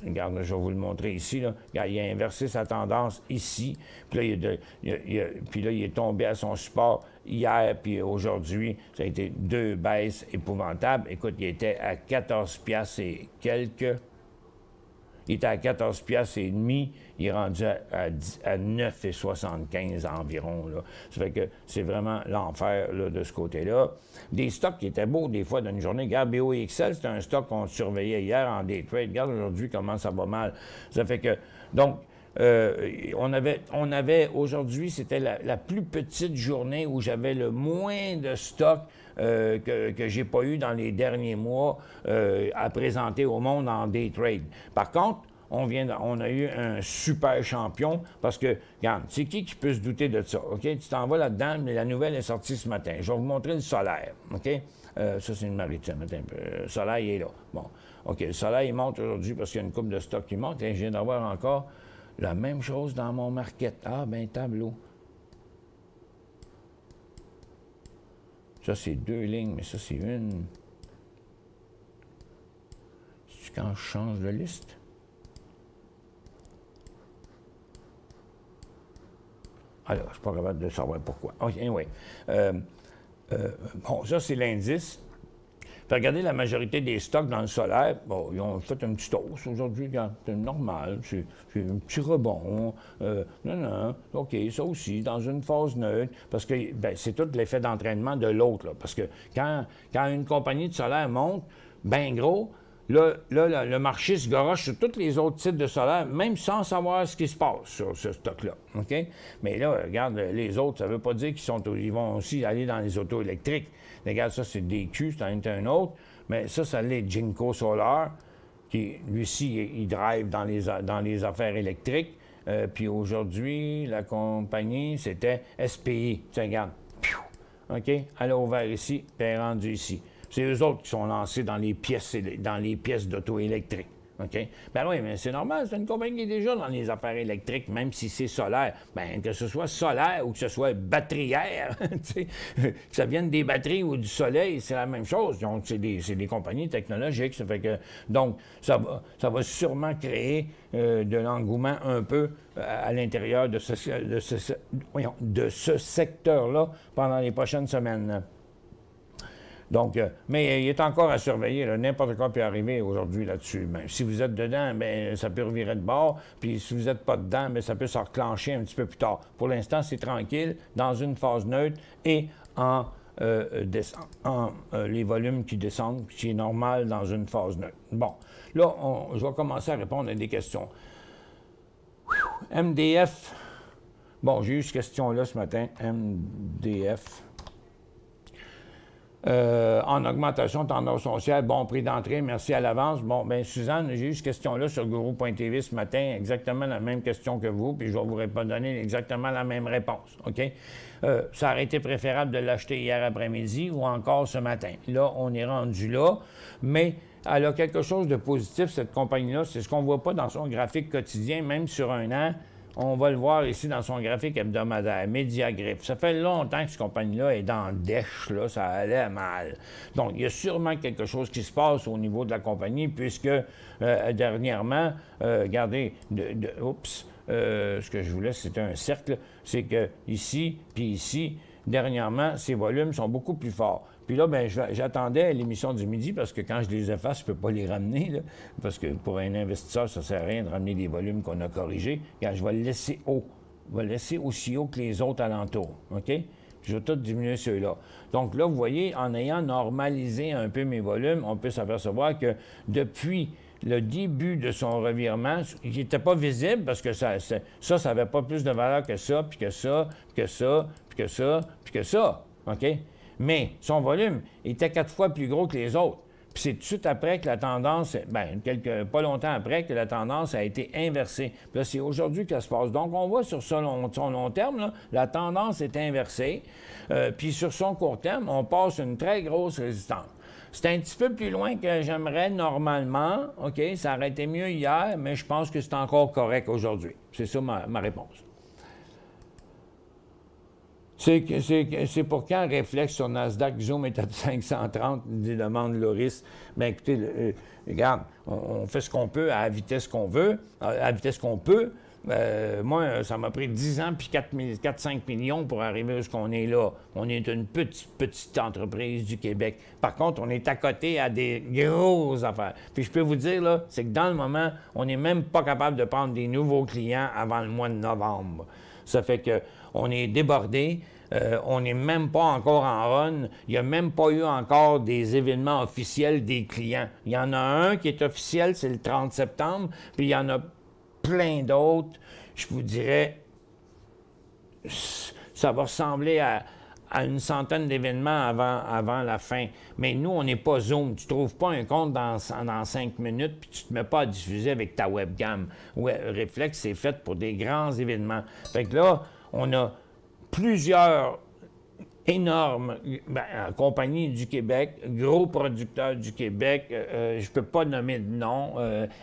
Regarde, je vais vous le montrer ici. Là. Il a inversé sa tendance ici. Puis là, il est tombé à son support hier, puis aujourd'hui. Ça a été 2 baisses épouvantables. Écoute, il était à 14 piastres et quelques. Il était à 14 piastres et demi, il est rendu à 9,75 environ. Là. Ça fait que c'est vraiment l'enfer de ce côté-là. Des stocks qui étaient beaux des fois d'une journée. Regarde, BOXL, c'était un stock qu'on surveillait hier en day trade. Regarde aujourd'hui comment ça va mal. Ça fait que, donc, on avait aujourd'hui, c'était la plus petite journée où j'avais le moins de stock que j'ai pas eu dans les derniers mois à présenter au monde en day trade. Par contre, on a eu un super champion parce que, regarde, c'est qui peut se douter de ça, OK? Tu t'en vas là-dedans, mais la nouvelle est sortie ce matin. Je vais vous montrer le solaire, OK? Ça, c'est une maritime. Le solaire, il est là. Bon, OK, le solaire, il monte aujourd'hui parce qu'il y a une coupe de stock qui monte. Et je viens d'avoir encore la même chose dans mon market. Ah, ben tableau. Ça, c'est 2 lignes, mais ça, c'est une. C'est quand je change de liste? Alors, je ne suis pas capable de savoir pourquoi. OK, anyway. Bon, ça, c'est l'indice. Puis regardez la majorité des stocks dans le solaire. Bon, ils ont fait une petite hausse aujourd'hui. C'est normal. C'est un petit rebond. Non. OK, ça aussi, dans une phase neutre. Parce que c'est tout l'effet d'entraînement de l'autre. Parce que quand une compagnie de solaire monte, ben gros, là, le marché se garoche sur tous les autres titres de solaire, même sans savoir ce qui se passe sur ce stock-là. OK? Mais là, regarde, les autres, ça ne veut pas dire qu'ils vont aussi aller dans les autos électriques. Regarde, ça, c'est DQ, c'est un autre. Mais ça l'est Jinko Solar, qui, lui-ci, il drive dans les affaires électriques. Puis aujourd'hui, la compagnie, c'était SPI. Tu regarde, OK? Elle a ouvert ici, puis elle est rendue ici. C'est eux autres qui sont lancés dans les pièces d'auto électriques. OK? Ben oui, mais c'est normal, c'est une compagnie qui est déjà dans les affaires électriques, même si c'est solaire. Ben que ce soit solaire ou que ce soit batterière, que ça vienne des batteries ou du soleil, c'est la même chose. Donc, c'est des compagnies technologiques. Ça fait que, donc, ça va sûrement créer de l'engouement un peu à l'intérieur de ce secteur-là pendant les prochaines semaines. Donc, mais il est encore à surveiller. N'importe quoi peut arriver aujourd'hui là-dessus. Ben, si vous êtes dedans, bien, ça peut revirer de bord. Puis si vous n'êtes pas dedans, bien, ça peut se reclencher un petit peu plus tard. Pour l'instant, c'est tranquille, dans une phase neutre et les volumes qui descendent, qui est normal dans une phase neutre. Bon, là, je vais commencer à répondre à des questions. MDF. Bon, j'ai eu cette question-là ce matin. MDF. En augmentation, tendance haussière, bon prix d'entrée, merci à l'avance. Bon, bien, Suzanne, j'ai eu cette question-là sur Guru.tv ce matin, exactement la même question que vous, puis je vais vous donner exactement la même réponse, OK? Ça aurait été préférable de l'acheter hier après-midi ou encore ce matin. Là, on est rendu là, mais elle a quelque chose de positif, cette compagnie-là, c'est ce qu'on ne voit pas dans son graphique quotidien, même sur un an. On va le voir ici dans son graphique hebdomadaire, Mediagrip. Ça fait longtemps que cette compagnie-là est dans le dèche, là, ça allait mal. Donc, il y a sûrement quelque chose qui se passe au niveau de la compagnie, puisque dernièrement, regardez, ce que je voulais, c'était un cercle, c'est que ici, puis ici, dernièrement, ces volumes sont beaucoup plus forts. Puis là, ben, j'attendais l'émission du midi parce que quand je les efface, je ne peux pas les ramener, là, parce que pour un investisseur, ça ne sert à rien de ramener des volumes qu'on a corrigés. Quand je vais le laisser haut, je vais le laisser aussi haut que les autres alentours, OK? Je vais tout diminuer ceux-là. Donc là, vous voyez, en ayant normalisé un peu mes volumes, on peut s'apercevoir que depuis le début de son revirement, il n'était pas visible parce que ça n'avait pas plus de valeur que ça, puis que ça, puis que ça, puis que ça, puis que ça, OK? Mais son volume était 4 fois plus gros que les autres. Puis c'est tout de suite après que la tendance, pas longtemps après, que la tendance a été inversée. Puis là, c'est aujourd'hui que ça se passe. Donc, on voit sur son long terme, là, la tendance est inversée. Puis sur son court terme, on passe une très grosse résistance. C'est un petit peu plus loin que j'aimerais normalement. OK, ça aurait été mieux hier, mais je pense que c'est encore correct aujourd'hui. C'est ça ma réponse. C'est pour quand réflexe sur Nasdaq Zoom est à 530, demande Loris. Bien, écoutez, regarde, on fait ce qu'on peut à la vitesse qu'on veut, à la vitesse qu'on peut. Moi, ça m'a pris 10 ans puis 4-5 millions pour arriver où on est là. On est une petite entreprise du Québec. Par contre, on est à côté à des grosses affaires. Puis je peux vous dire, là, c'est que dans le moment, on n'est même pas capable de prendre des nouveaux clients avant le mois de novembre. Ça fait qu'on est débordé. On n'est même pas encore en run. Il n'y a même pas eu encore des événements officiels des clients. Il y en a un qui est officiel, c'est le 30 septembre, puis il y en a plein d'autres. Je vous dirais, ça va ressembler à une centaine d'événements avant la fin. Mais nous, on n'est pas Zoom. Tu ne trouves pas un compte dans 5 minutes puis tu ne te mets pas à diffuser avec ta webcam. Ouais, Reflex, c'est fait pour des grands événements. Fait que là, on a plusieurs énormes compagnies du Québec, gros producteurs du Québec, je ne peux pas nommer de nom,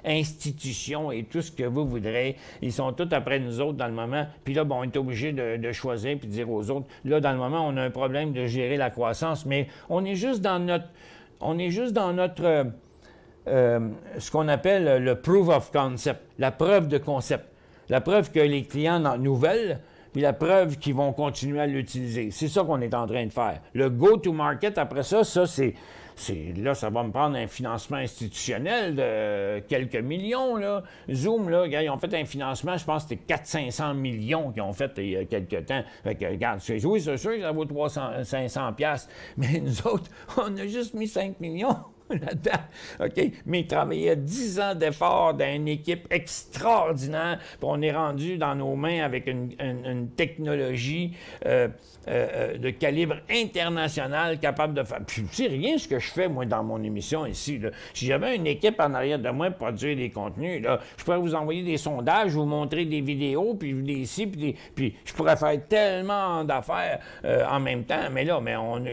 institutions et tout ce que vous voudrez. Ils sont tous après nous autres dans le moment. Puis là, bon, on est obligé de choisir puis de dire aux autres, là, dans le moment, on a un problème de gérer la croissance, mais on est juste dans notre ce qu'on appelle le proof of concept, la preuve de concept. La preuve que les clients nous veulent, puis la preuve qu'ils vont continuer à l'utiliser. C'est ça qu'on est en train de faire. Le go-to-market, après ça, là, ça va me prendre un financement institutionnel de quelques millions, là. Zoom, là, ils ont fait un financement, je pense que c'était 400-500 millions qu'ils ont fait il y a quelques temps. Fait que, regarde, oui, c'est sûr que ça vaut 500 $, mais nous autres, on a juste mis 5 millions là-dedans, OK? Mais ils travaillaient 10 ans d'efforts d'une équipe extraordinaire, puis on est rendu dans nos mains avec une technologie de calibre international capable de faire... Puis c'est rien ce que je fais, moi, dans mon émission ici, là. Si j'avais une équipe en arrière de moi pour produire des contenus, là, je pourrais vous envoyer des sondages, vous montrer des vidéos, puis des ici, puis je pourrais faire tellement d'affaires en même temps. Mais là,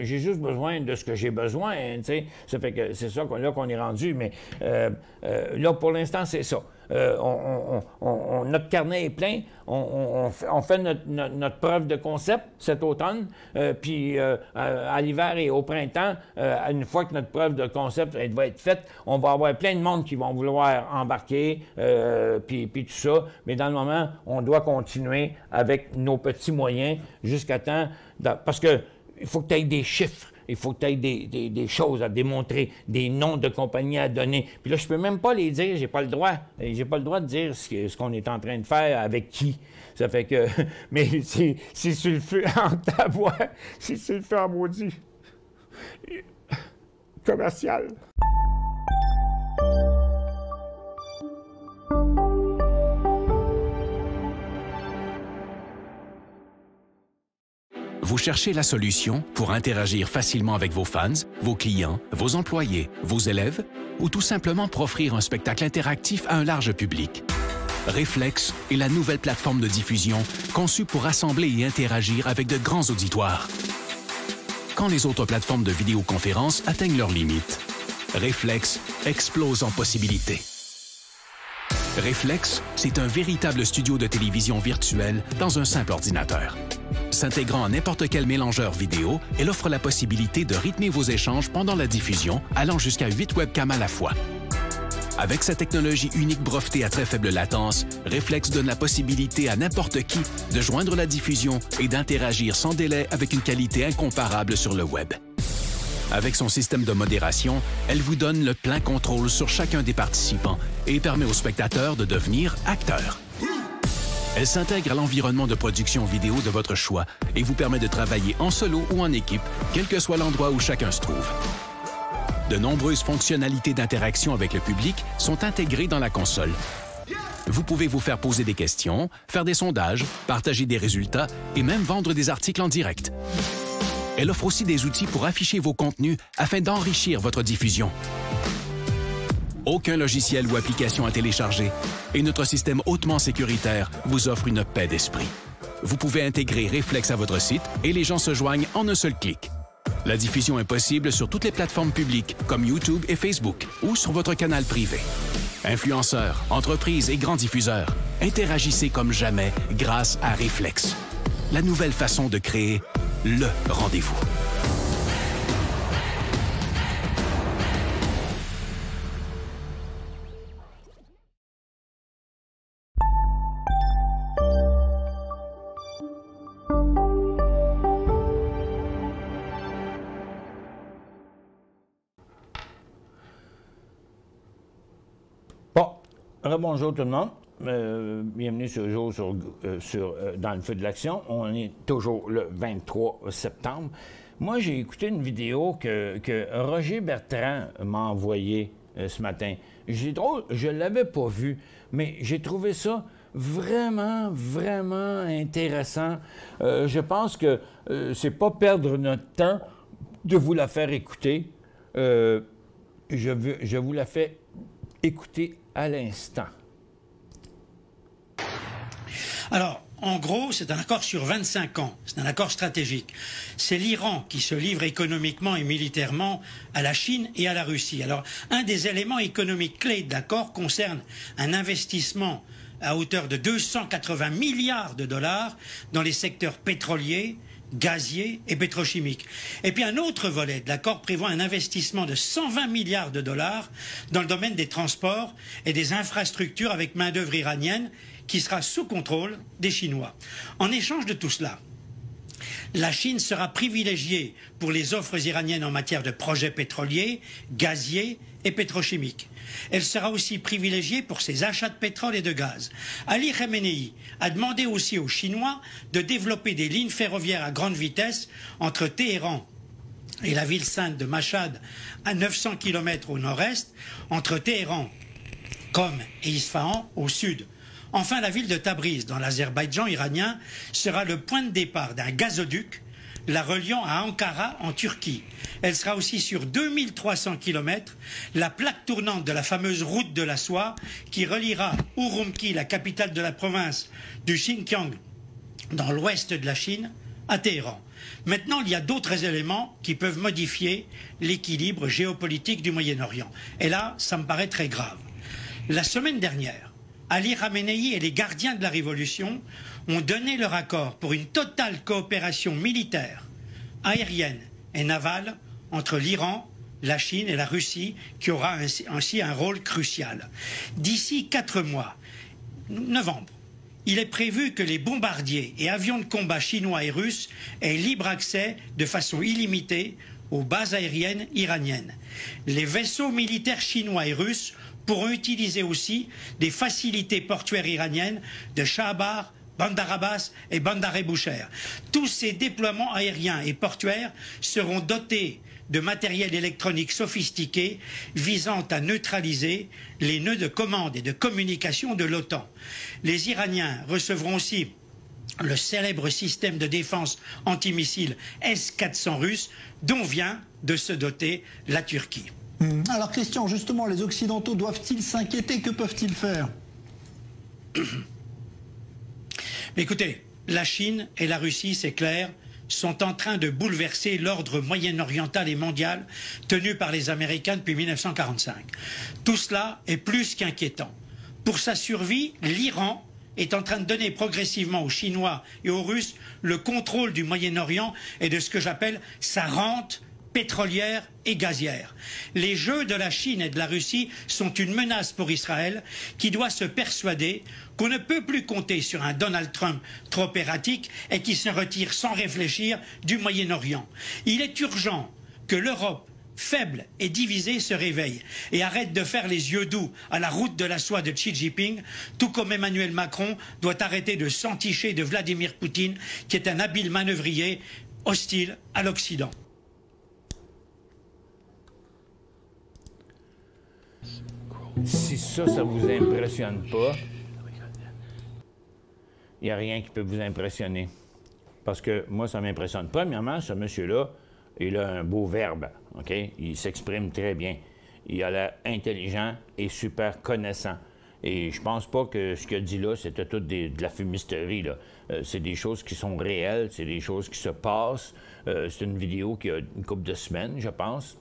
j'ai juste besoin de ce que j'ai besoin, tu sais. Ça fait que c'est ça qu'on est rendu, mais là, pour l'instant, c'est ça. Notre carnet est plein. On fait notre preuve de concept cet automne, puis à l'hiver et au printemps, une fois que notre preuve de concept va être faite, on va avoir plein de monde qui vont vouloir embarquer, puis tout ça. Mais dans le moment, on doit continuer avec nos petits moyens jusqu'à temps... Parce que il faut que tu aies des chiffres. Il faut que tu aies des choses à démontrer, des noms de compagnies à donner. Puis là, je peux même pas les dire, j'ai pas le droit. J'ai pas le droit de dire ce qu'on est en train de faire avec qui. Ça fait que... Mais c'est sur le feu en tabois. C'est sur le feu en maudit. Commercial. Vous cherchez la solution pour interagir facilement avec vos fans, vos clients, vos employés, vos élèves ou tout simplement pour offrir un spectacle interactif à un large public. Reflex est la nouvelle plateforme de diffusion conçue pour rassembler et interagir avec de grands auditoires. Quand les autres plateformes de vidéoconférence atteignent leurs limites, Reflex explose en possibilités. Reflex, c'est un véritable studio de télévision virtuelle dans un simple ordinateur. S'intégrant à n'importe quel mélangeur vidéo, elle offre la possibilité de rythmer vos échanges pendant la diffusion, allant jusqu'à 8 webcams à la fois. Avec sa technologie unique brevetée à très faible latence, Reflex donne la possibilité à n'importe qui de joindre la diffusion et d'interagir sans délai avec une qualité incomparable sur le web. Avec son système de modération, elle vous donne le plein contrôle sur chacun des participants et permet aux spectateurs de devenir acteurs. Elle s'intègre à l'environnement de production vidéo de votre choix et vous permet de travailler en solo ou en équipe, quel que soit l'endroit où chacun se trouve. De nombreuses fonctionnalités d'interaction avec le public sont intégrées dans la console. Vous pouvez vous faire poser des questions, faire des sondages, partager des résultats et même vendre des articles en direct. Elle offre aussi des outils pour afficher vos contenus afin d'enrichir votre diffusion. Aucun logiciel ou application à télécharger et notre système hautement sécuritaire vous offre une paix d'esprit. Vous pouvez intégrer Reflex à votre site et les gens se joignent en un seul clic. La diffusion est possible sur toutes les plateformes publiques comme YouTube et Facebook ou sur votre canal privé. Influenceurs, entreprises et grands diffuseurs, interagissez comme jamais grâce à Reflex. La nouvelle façon de créer le rendez-vous. Bonjour tout le monde. Bienvenue ce jour dans le feu de l'action. On est toujours le 23 septembre. Moi, j'ai écouté une vidéo que Roger Bertrand m'a envoyée ce matin. Je ne l'avais pas vue, mais j'ai trouvé ça vraiment, vraiment intéressant. Je pense que c'est pas perdre notre temps de vous la faire écouter. Je vous la fais écouter à l'instant. Alors, en gros, c'est un accord sur 25 ans. C'est un accord stratégique. C'est l'Iran qui se livre économiquement et militairement à la Chine et à la Russie. Alors, un des éléments économiques clés de l'accord concerne un investissement à hauteur de 280 milliards de dollars dans les secteurs pétroliers, gaziers et pétrochimiques. Et puis un autre volet de l'accord prévoit un investissement de 120 milliards de dollars dans le domaine des transports et des infrastructures avec main-d'œuvre iranienne qui sera sous contrôle des Chinois. En échange de tout cela, la Chine sera privilégiée pour les offres iraniennes en matière de projets pétroliers, gaziers et pétrochimiques. Elle sera aussi privilégiée pour ses achats de pétrole et de gaz. Ali Khamenei a demandé aussi aux Chinois de développer des lignes ferroviaires à grande vitesse entre Téhéran et la ville sainte de Mashhad, à 900 km au nord-est, entre Téhéran, Qom et Isfahan au sud. Enfin, la ville de Tabriz, dans l'Azerbaïdjan iranien, sera le point de départ d'un gazoduc la reliant à Ankara en Turquie. Elle sera aussi sur 2300 km, la plaque tournante de la fameuse route de la soie qui reliera Urumqi, la capitale de la province du Xinjiang, dans l'ouest de la Chine, à Téhéran. Maintenant, il y a d'autres éléments qui peuvent modifier l'équilibre géopolitique du Moyen-Orient. Et là, ça me paraît très grave. La semaine dernière, Ali Khamenei et les gardiens de la révolution ont donné leur accord pour une totale coopération militaire, aérienne et navale entre l'Iran, la Chine et la Russie, qui aura ainsi un rôle crucial. D'ici 4 mois, novembre, il est prévu que les bombardiers et avions de combat chinois et russes aient libre accès de façon illimitée aux bases aériennes iraniennes. Les vaisseaux militaires chinois et russes pourront utiliser aussi des facilités portuaires iraniennes de Shahabar, Bandar Abbas et Bandar Bushehr. Tous ces déploiements aériens et portuaires seront dotés de matériel électronique sophistiqué visant à neutraliser les nœuds de commande et de communication de l'OTAN. Les Iraniens recevront aussi le célèbre système de défense antimissile S-400 russe dont vient de se doter la Turquie. Alors Christian, justement, les Occidentaux doivent-ils s'inquiéter? Que peuvent-ils faire? Écoutez, la Chine et la Russie, c'est clair, sont en train de bouleverser l'ordre moyen-oriental et mondial tenu par les Américains depuis 1945. Tout cela est plus qu'inquiétant. Pour sa survie, l'Iran est en train de donner progressivement aux Chinois et aux Russes le contrôle du Moyen-Orient et de ce que j'appelle sa rente pétrolière et gazière. Les jeux de la Chine et de la Russie sont une menace pour Israël qui doit se persuader qu'on ne peut plus compter sur un Donald Trump trop erratique et qui se retire sans réfléchir du Moyen-Orient. Il est urgent que l'Europe, faible et divisée, se réveille et arrête de faire les yeux doux à la route de la soie de Xi Jinping, tout comme Emmanuel Macron doit arrêter de s'enticher de Vladimir Poutine, qui est un habile manœuvrier hostile à l'Occident. Si ça vous impressionne pas, il n'y a rien qui peut vous impressionner. Parce que moi, ça ne m'impressionne pas. Premièrement, ce monsieur-là, il a un beau verbe, OK? Il s'exprime très bien. Il a l'air intelligent et super connaissant. Et je pense pas que ce qu'il a dit là, c'était tout de la fumisterie, là. C'est des choses qui sont réelles, c'est des choses qui se passent. C'est une vidéo qui a une couple de semaines, je pense.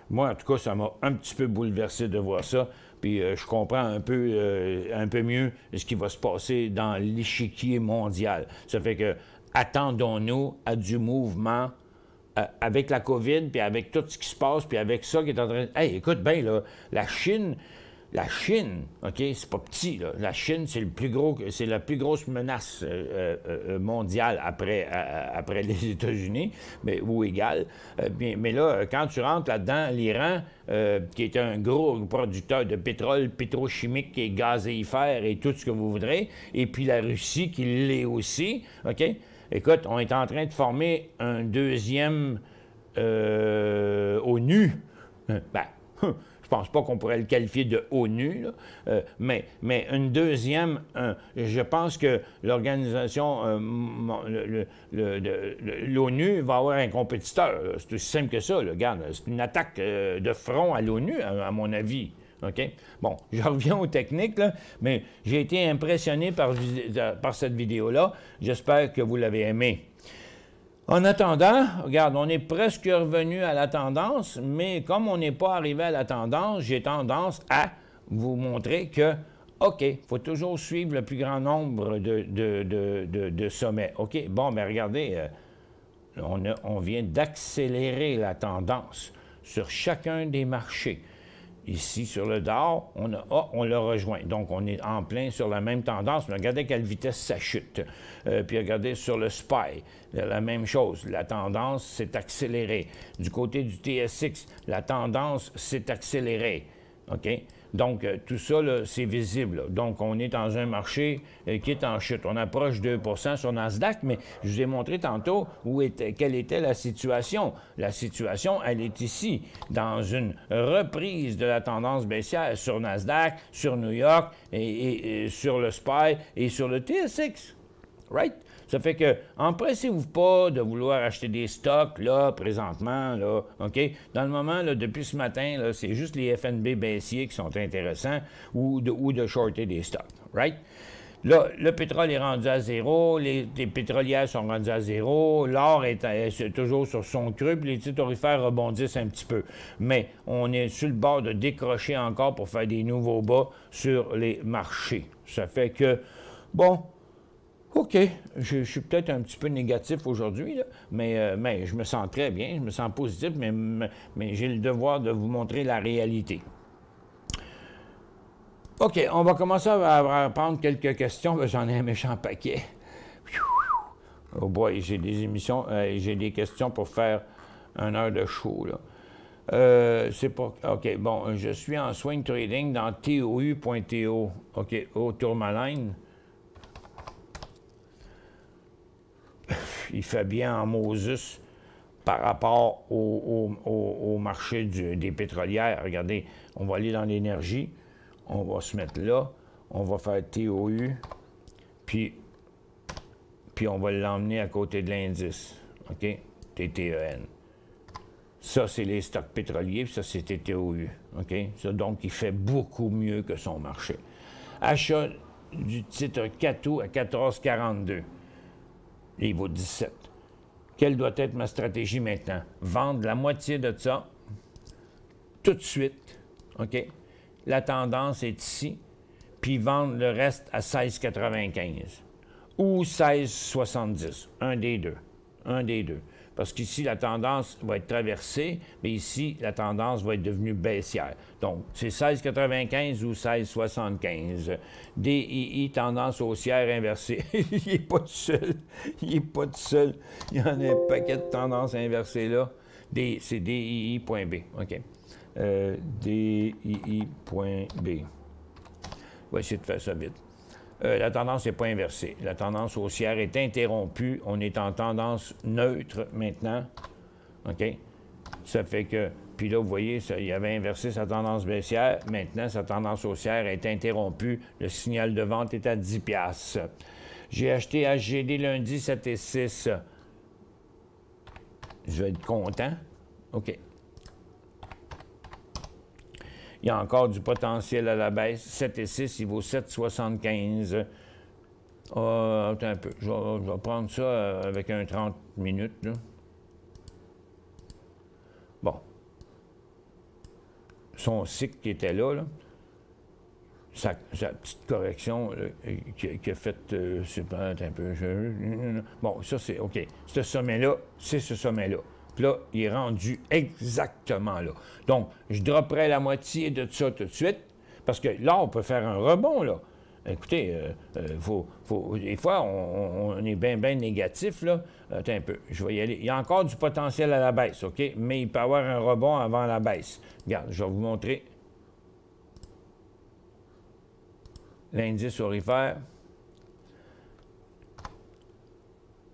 Moi, en tout cas, ça m'a un petit peu bouleversé de voir ça. Puis je comprends un peu mieux ce qui va se passer dans l'échiquier mondial. Ça fait que attendons-nous à du mouvement avec la COVID, puis avec tout ce qui se passe, puis avec ça qui est en train de... Hey, écoute bien, là, la Chine, OK, c'est pas petit, là. La Chine, c'est la plus grosse menace mondiale après les États-Unis, ou égal. Mais là, quand tu rentres là-dedans, l'Iran, qui est un gros producteur de pétrole, pétrochimique et gazéifère et tout ce que vous voudrez, et puis la Russie qui l'est aussi, OK? Écoute, on est en train de former un deuxième ONU. Je pense pas qu'on pourrait le qualifier de ONU, là, mais une deuxième, je pense que l'organisation, l'ONU va avoir un compétiteur. C'est aussi simple que ça. Là. Regarde, c'est une attaque de front à l'ONU, à mon avis. OK? Bon, je reviens aux techniques, là, mais j'ai été impressionné par cette vidéo-là. J'espère que vous l'avez aimée. En attendant, regarde, on est presque revenu à la tendance, mais comme on n'est pas arrivé à la tendance, j'ai tendance à vous montrer que, OK, il faut toujours suivre le plus grand nombre de sommets. OK, bon, mais regardez, on vient d'accélérer la tendance sur chacun des marchés. Ici, sur le Dow, on l'a rejoint. Donc, on est en plein sur la même tendance. Mais regardez à quelle vitesse ça chute. Puis regardez sur le SPY, la même chose. La tendance s'est accélérée. Du côté du TSX, la tendance s'est accélérée. OK? Donc, tout ça, c'est visible. Là. Donc, on est dans un marché qui est en chute. On approche 2 sur Nasdaq, mais je vous ai montré tantôt quelle était la situation. La situation, elle est ici, dans une reprise de la tendance baissière sur Nasdaq, sur New York, et sur le SPY et sur le TSX. Right? Ça fait que, empressez-vous pas de vouloir acheter des stocks, là, présentement, là, OK? Dans le moment, là, depuis ce matin, là, c'est juste les FNB baissiers qui sont intéressants ou de shorter des stocks, right? Là, le pétrole est rendu à zéro, les pétrolières sont rendues à zéro, l'or est toujours sur son creux, puis les titres aurifères rebondissent un petit peu. Mais on est sur le bord de décrocher encore pour faire des nouveaux bas sur les marchés. Ça fait que, bon... OK, je suis peut-être un petit peu négatif aujourd'hui, mais je me sens très bien, je me sens positif, mais j'ai le devoir de vous montrer la réalité. OK, on va commencer à prendre quelques questions. J'en ai un méchant paquet. Oh boy, j'ai des émissions, j'ai des questions pour faire 1 heure de show, là. C'est pas... OK, bon, je suis en swing trading dans TOU.TO. OK, au Tourmaline. Il fait bien en Moses par rapport au marché des pétrolières. Regardez, on va aller dans l'énergie, on va se mettre là, on va faire TOU, puis on va l'emmener à côté de l'indice, OK? TTEN. Ça, c'est les stocks pétroliers, puis ça, c'est TTOU, OK? Ça, donc, il fait beaucoup mieux que son marché. Achat du titre CATO à 14,42. Il vaut 17. Quelle doit être ma stratégie maintenant? Vendre la moitié de ça tout de suite, OK? La tendance est ici, puis vendre le reste à 16,95 ou 16,70. Un des deux. Un des deux. Parce qu'ici, la tendance va être traversée, mais ici, la tendance va être devenue baissière. Donc, c'est 16,95 ou 16,75. DII, tendance haussière inversée. Il n'est pas tout seul. Il n'est pas tout seul. Il y en a un paquet de tendances inversées là. C'est DII.B. OK. DII.B. On va essayer de faire ça vite. La tendance n'est pas inversée. La tendance haussière est interrompue. On est en tendance neutre maintenant. OK? Ça fait que... Puis là, vous voyez, il avait inversé sa tendance baissière. Maintenant, sa tendance haussière est interrompue. Le signal de vente est à 10$. J'ai acheté HGD lundi 7,6. Je vais être content. OK. Il y a encore du potentiel à la baisse. 7,6, il vaut 7,75. Attends un peu. Je vais prendre ça avec un 30 minutes. Là. Bon. Son cycle qui était là, sa petite correction là, qui a fait... je sais pas, attends un peu. Bon, ça c'est... OK. Ce sommet-là, c'est ce sommet-là. Puis là, il est rendu exactement là. Donc, je dropperai la moitié de ça tout de suite, parce que là, on peut faire un rebond, là. Écoutez, des fois, on est bien négatif, là. Attends un peu, je vais y aller. Il y a encore du potentiel à la baisse, OK? Mais il peut y avoir un rebond avant la baisse. Regarde, je vais vous montrer l'indice aurifère.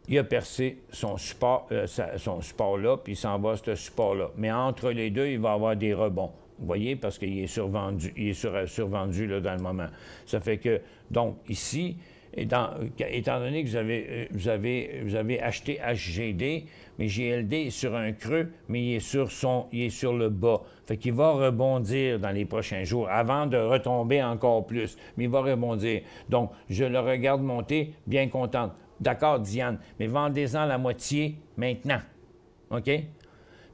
Il a percé son support là, puis il s'en va à ce support-là. Mais entre les deux, il va y avoir des rebonds. Vous voyez, parce qu'il est survendu. Il est survendu là, dans le moment. Ça fait que, donc, ici, étant donné que vous avez acheté HGD, mais GLD est sur un creux, mais il est sur le bas. Fait qu'il va rebondir dans les prochains jours, avant de retomber encore plus. Mais il va rebondir. Donc, je le regarde monter, bien contente. D'accord, Diane, mais vendez-en la moitié maintenant. OK?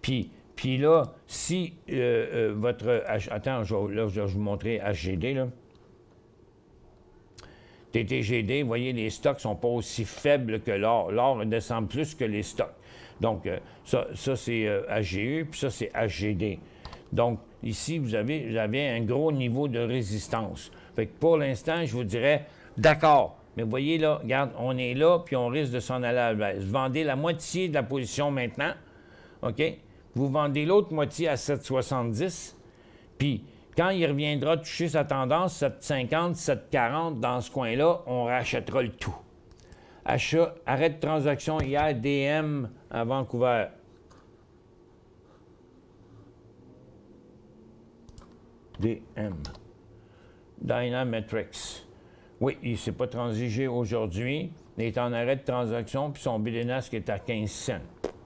Puis là, si votre... Attends, je vais vous montrer HGD, là. TTGD, vous voyez, les stocks ne sont pas aussi faibles que l'or. L'or descend plus que les stocks. Donc, ça c'est HGU, puis ça, c'est HGD. Donc, ici, vous avez un gros niveau de résistance. Fait que pour l'instant, je vous dirais, d'accord. Mais vous voyez là, regarde, on est là, puis on risque de s'en aller à la baisse. Vous vendez la moitié de la position maintenant, OK? Vous vendez l'autre moitié à 7,70, puis quand il reviendra toucher sa tendance, 7,50, 7,40, dans ce coin-là, on rachètera le tout. Achat, arrêt de transaction hier, DM à Vancouver. DM. Dynametrics. Oui, il ne s'est pas transigé aujourd'hui. Il est en arrêt de transaction, puis son BDNASC est à 15 cents.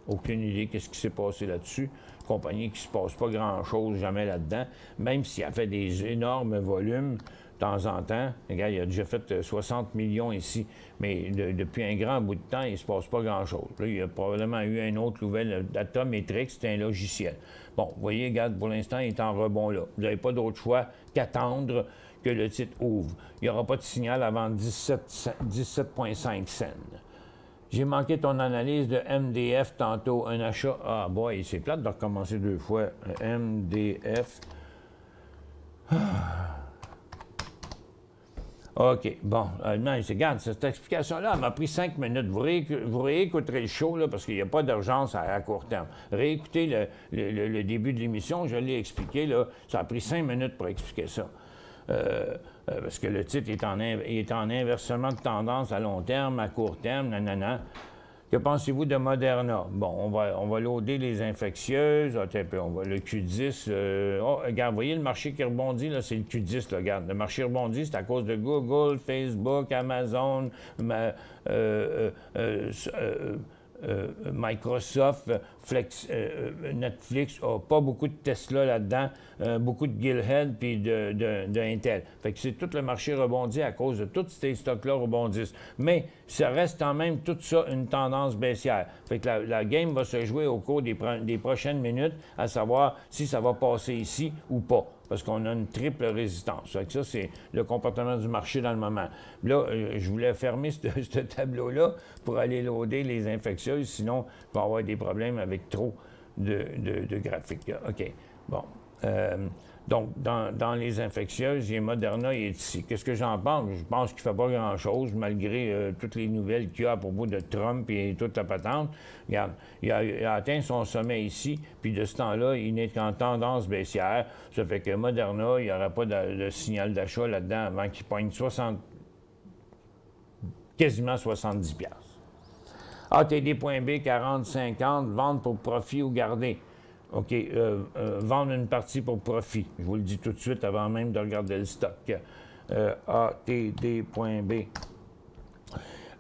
Aucune idée qu'est-ce qui s'est passé là-dessus. Compagnie qui ne se passe pas grand-chose jamais là-dedans, même s'il a fait des énormes volumes de temps en temps. Regarde, il a déjà fait 60 millions ici, mais depuis un grand bout de temps, il ne se passe pas grand-chose. Là, il y a probablement eu un autre nouvel Datametrics, c'est un logiciel. Bon, vous voyez, regarde, pour l'instant, il est en rebond là. Vous n'avez pas d'autre choix qu'attendre que le titre ouvre. Il n'y aura pas de signal avant 17,5 cents. J'ai manqué ton analyse de MDF tantôt. Un achat. Ah, boy, c'est plate de recommencer deux fois. MDF. OK, bon. Non, regarde, cette explication-là, elle m'a pris 5 minutes. Vous réécouterez le show, là, parce qu'il n'y a pas d'urgence à court terme. Réécoutez le début de l'émission, je l'ai expliqué, là. Ça a pris 5 minutes pour expliquer ça. Parce que le titre est en inversement de tendance à long terme, à court terme, nanana. Que pensez-vous de Moderna? Bon, on va loader les infectieuses. On va le Q10. Oh, regarde, vous voyez le marché qui rebondit, là, c'est le Q10, là, regarde. Le marché rebondit, c'est à cause de Google, Facebook, Amazon, Microsoft, Netflix, pas beaucoup de Tesla là-dedans, beaucoup de Gilhead puis de Intel. Fait que c'est tout le marché rebondi à cause de tous ces stocks-là rebondissent. Mais ça reste quand même tout ça une tendance baissière. Fait que la game va se jouer au cours des prochaines minutes, à savoir si ça va passer ici ou pas. Parce qu'on a une triple résistance. Fait que ça, c'est le comportement du marché dans le moment. Là, je voulais fermer ce tableau-là pour aller loader les infectieuses, sinon, il va y avoir des problèmes avec trop de graphiques. OK. Bon. Donc, dans les infectieuses, il y a Moderna, il est ici. Qu'est-ce que j'en pense? Je pense qu'il ne fait pas grand-chose, malgré toutes les nouvelles qu'il y a à propos de Trump et toute la patente. Regarde, il a atteint son sommet ici, puis de ce temps-là, il n'est qu'en tendance baissière. Ça fait que Moderna, il n'y aura pas de signal d'achat là-dedans avant qu'il poigne quasiment 70$. ATD.B, 40-50, vendre pour profit ou garder. OK, vendre une partie pour profit. Je vous le dis tout de suite avant même de regarder le stock. ATD.B.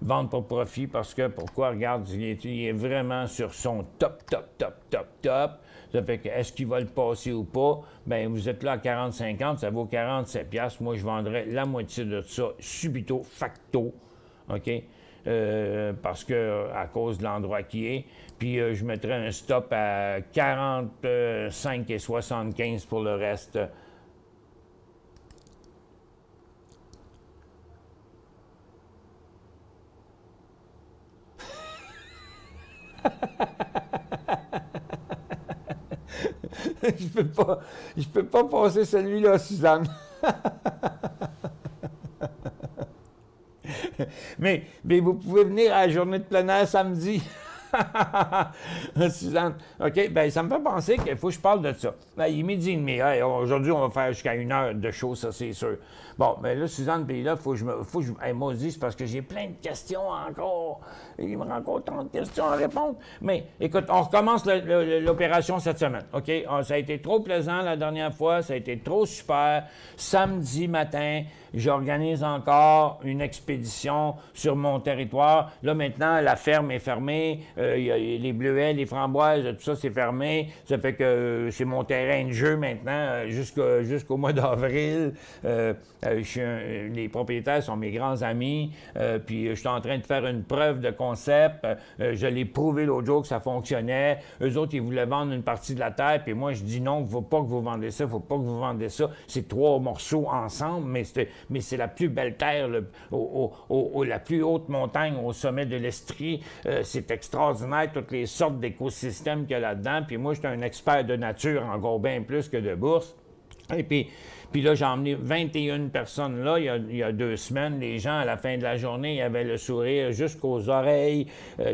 Vendre pour profit parce que, pourquoi? Regarde, il est vraiment sur son top. Ça fait que, est-ce qu'il va le passer ou pas? Bien, vous êtes là à 40-50, ça vaut 47$. Moi, je vendrais la moitié de ça subito, facto. OK? Parce que, à cause de l'endroit qui est. Puis, je mettrais un stop à 45 et 75 pour le reste. Je peux pas passer celui-là, Suzanne. mais vous pouvez venir à la journée de plein air samedi. Suzanne, OK, bien, ça me fait penser qu'il faut que je parle de ça. Bien, il est 12h30. Hey, aujourd'hui, on va faire jusqu'à 1 heure de show, ça, c'est sûr. Bon, bien là, Suzanne, puis là, hey, moi aussi, c'est parce que j'ai plein de questions encore. Il me rend encore tant de questions à répondre. Mais, écoute, on recommence l'opération cette semaine, OK? Ça a été trop plaisant la dernière fois, ça a été trop super. Samedi matin, j'organise encore une expédition sur mon territoire. Là, maintenant, la ferme est fermée. Les bleuets, les framboises, tout ça, c'est fermé. Ça fait que c'est mon terrain de jeu maintenant jusqu'au mois d'avril. Les propriétaires sont mes grands amis. Puis je suis en train de faire une preuve de concept. Je l'ai prouvé l'autre jour que ça fonctionnait. Eux autres, ils voulaient vendre une partie de la terre. Puis moi, je dis non, il ne faut pas que vous vendez ça, il ne faut pas que vous vendez ça. C'est 3 morceaux ensemble, mais c'est la plus belle terre, la plus haute montagne au sommet de l'Estrie. C'est extraordinaire. extraordinaire, toutes les sortes d'écosystèmes qu'il y a là-dedans. Puis moi, j'étais un expert de nature, encore bien plus que de bourse. Et puis là, j'ai emmené 21 personnes là, il y a 2 semaines. Les gens, à la fin de la journée, ils avaient le sourire jusqu'aux oreilles.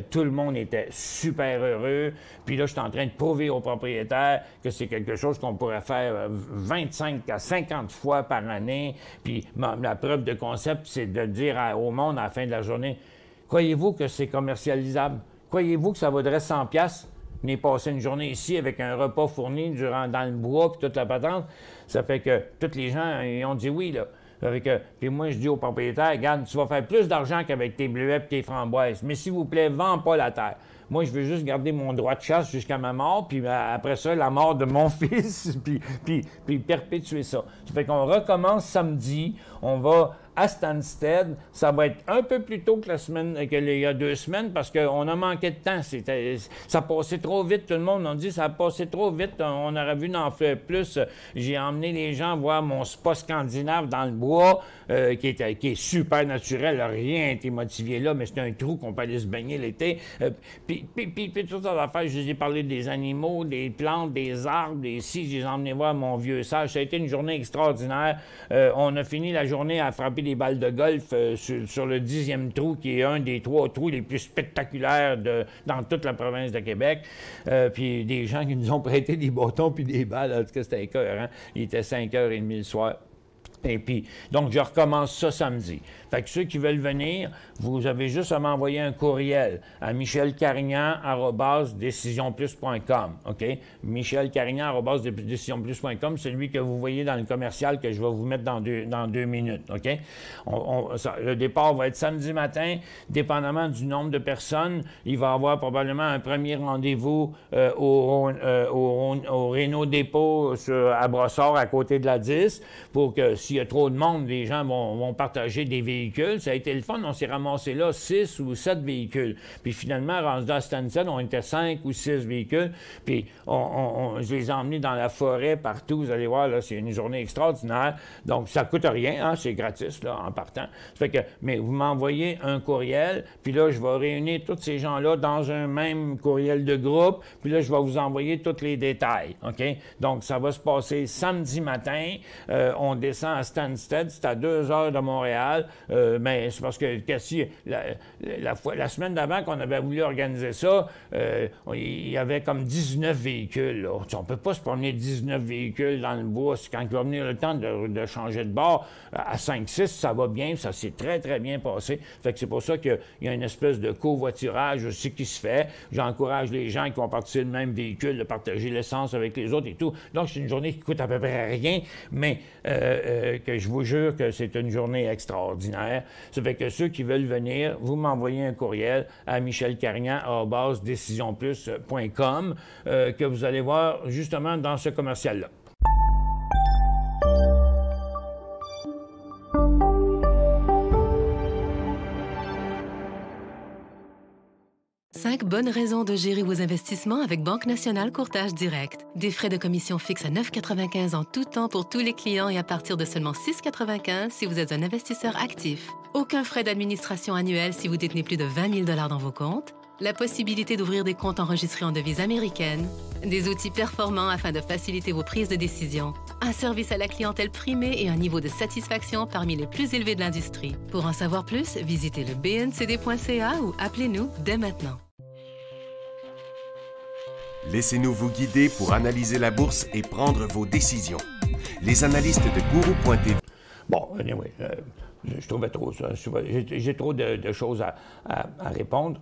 Tout le monde était super heureux. Puis là, je suis en train de prouver aux propriétaires que c'est quelque chose qu'on pourrait faire 25 à 50 fois par année. Puis la preuve de concept, c'est de dire au monde, à la fin de la journée, croyez-vous que c'est commercialisable? Croyez-vous que ça vaudrait 100 $? Venez passer une journée ici avec un repas fourni dans le bois puis toute la patente. Ça fait que tous les gens, ils ont dit oui, là. Puis moi, je dis au propriétaire, regarde, tu vas faire plus d'argent qu'avec tes bleuets et tes framboises. Mais s'il vous plaît, vends pas la terre. Moi, je veux juste garder mon droit de chasse jusqu'à ma mort, puis après ça, la mort de mon fils, puis perpétuer ça. Ça fait qu'on recommence samedi. On va à Stansted. Ça va être un peu plus tôt que qu'il y a 2 semaines parce qu'on a manqué de temps. Ça passait trop vite. Tout le monde a dit ça a passé trop vite. On aurait vu d'en faire plus. J'ai emmené les gens voir mon spa scandinave dans le bois qui est super naturel. Rien n'a été modifié là, mais c'est un trou qu'on peut aller se baigner l'été. Puis toutes sortes d'affaires. Je les ai parlé des animaux, des plantes, des arbres. Ici, je les ai emmenés voir mon vieux sage. Ça a été une journée extraordinaire. On a fini la journée à frapper des balles de golf sur le 10e trou, qui est un des 3 trous les plus spectaculaires dans toute la province de Québec. Puis des gens qui nous ont prêté des bâtons puis des balles. En tout cas, c'était écœurant. Il était 5h30 le soir. Et puis, donc, je recommence ça samedi. Fait que ceux qui veulent venir, vous avez juste à m'envoyer un courriel à michelcarignan@decisionplus.com, OK? michelcarignan@decisionplus.com, celui que vous voyez dans le commercial que je vais vous mettre dans deux minutes, OK? Le départ va être samedi matin, dépendamment du nombre de personnes. Il va y avoir probablement un premier rendez-vous au Réno Dépôt à Brossard, à côté de la 10, pour que s'il y a trop de monde, les gens vont partager des véhicules. Ça a été le fun. On s'est ramassé là 6 ou 7 véhicules. Puis finalement, rendu à Stansted, on était 5 ou 6 véhicules. Puis je les ai emmenés dans la forêt, partout. Vous allez voir, là, c'est une journée extraordinaire. Donc, ça ne coûte rien, hein, c'est gratis, là, en partant. Ça fait que, mais vous m'envoyez un courriel, puis là, je vais réunir tous ces gens-là dans un même courriel de groupe, puis là, je vais vous envoyer tous les détails, OK? Donc, ça va se passer samedi matin. On descend à Stansted, c'est à 2 heures de Montréal, mais c'est parce que la semaine d'avant qu'on avait voulu organiser ça, il y avait comme 19 véhicules. Là. On ne peut pas se promener 19 véhicules dans le bois. Quand il va venir le temps de changer de bord, à 5-6, ça va bien, ça s'est très, très bien passé. Fait que c'est pour ça qu'il y a une espèce de covoiturage aussi qui se fait. J'encourage les gens qui vont partir du même véhicule de partager l'essence avec les autres et tout. Donc, c'est une journée qui coûte à peu près rien, mais que je vous jure que c'est une journée extraordinaire. Ça fait que ceux qui veulent venir, vous m'envoyez un courriel à michelcarignan@decisionplus.com que vous allez voir justement dans ce commercial-là. Cinq bonnes raisons de gérer vos investissements avec Banque Nationale Courtage Direct. Des frais de commission fixes à 9,95 en tout temps pour tous les clients et à partir de seulement 6,95 si vous êtes un investisseur actif. Aucun frais d'administration annuel si vous détenez plus de 20 000 $ dans vos comptes. La possibilité d'ouvrir des comptes enregistrés en devise américaine. Des outils performants afin de faciliter vos prises de décision. Un service à la clientèle primé et un niveau de satisfaction parmi les plus élevés de l'industrie. Pour en savoir plus, visitez le bncd.ca ou appelez-nous dès maintenant. Laissez-nous vous guider pour analyser la bourse et prendre vos décisions. Les analystes de Guru.tv. Bon, anyway, je trouvais trop ça. J'ai trop de choses à répondre.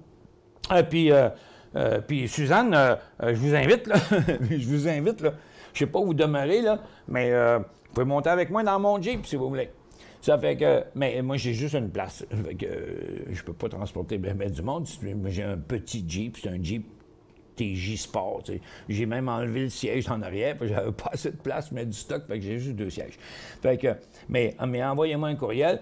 Puis Suzanne, je vous invite, là. Je vous invite, là. Je sais pas où demeurer, là, mais vous pouvez monter avec moi dans mon Jeep, si vous voulez. Ça fait que... Mais moi, j'ai juste une place. Fait que je peux pas transporter bien du monde. J'ai un petit Jeep, c'est un Jeep TJ Sport. Tu sais. J'ai même enlevé le siège en arrière, parce que j'avais pas assez de place pour mettre du stock, fait que j'ai juste 2 sièges. Fait que... Mais envoyez-moi un courriel.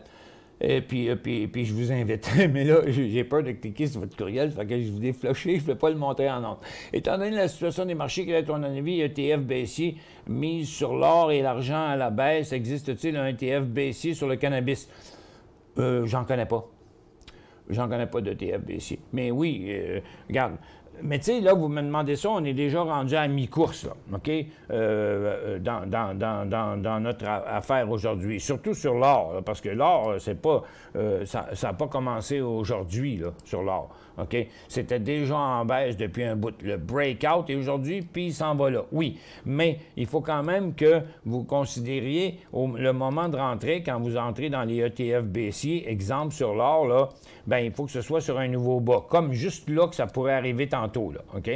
Et puis je vous invite. Mais là, j'ai peur de cliquer sur votre courriel, fait que je vous ai flushé, je ne vais pas le montrer en ondes. Étant donné la situation des marchés, quel est ton avis? ETF baissier, mise sur l'or et l'argent à la baisse. Existe-t-il un ETF baissier sur le cannabis? J'en connais pas. J'en connais pas d'ETF baissier. Mais oui, regarde. Mais tu sais, là, vous me demandez ça, on est déjà rendu à mi-course, là, OK? Dans notre affaire aujourd'hui. Surtout sur l'or, là, parce que l'or, c'est pas... ça n'a pas commencé aujourd'hui, là, sur l'or, OK? C'était déjà en baisse depuis un bout. Le breakout est aujourd'hui, puis il s'en va là. Oui, mais il faut quand même que vous considériez le moment de rentrée, quand vous entrez dans les ETF baissiers, exemple sur l'or, là, bien, il faut que ce soit sur un nouveau bas, comme juste là que ça pourrait arriver tantôt, là, OK?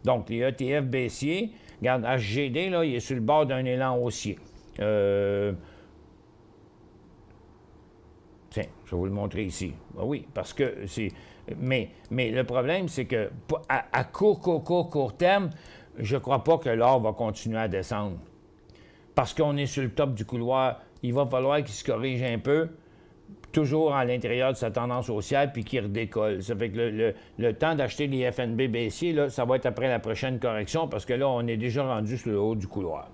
Donc, les ETF baissiers, regarde, HGD, là, il est sur le bord d'un élan haussier. Tiens, je vais vous le montrer ici. Ben oui, parce que c'est... Mais le problème, c'est que à court terme, je ne crois pas que l'or va continuer à descendre. Parce qu'on est sur le top du couloir, il va falloir qu'il se corrige un peu, toujours à l'intérieur de sa tendance haussière, puis qu'il redécolle. Ça fait que le temps d'acheter les FNB baissiers, là, ça va être après la prochaine correction, parce que là, on est déjà rendu sur le haut du couloir.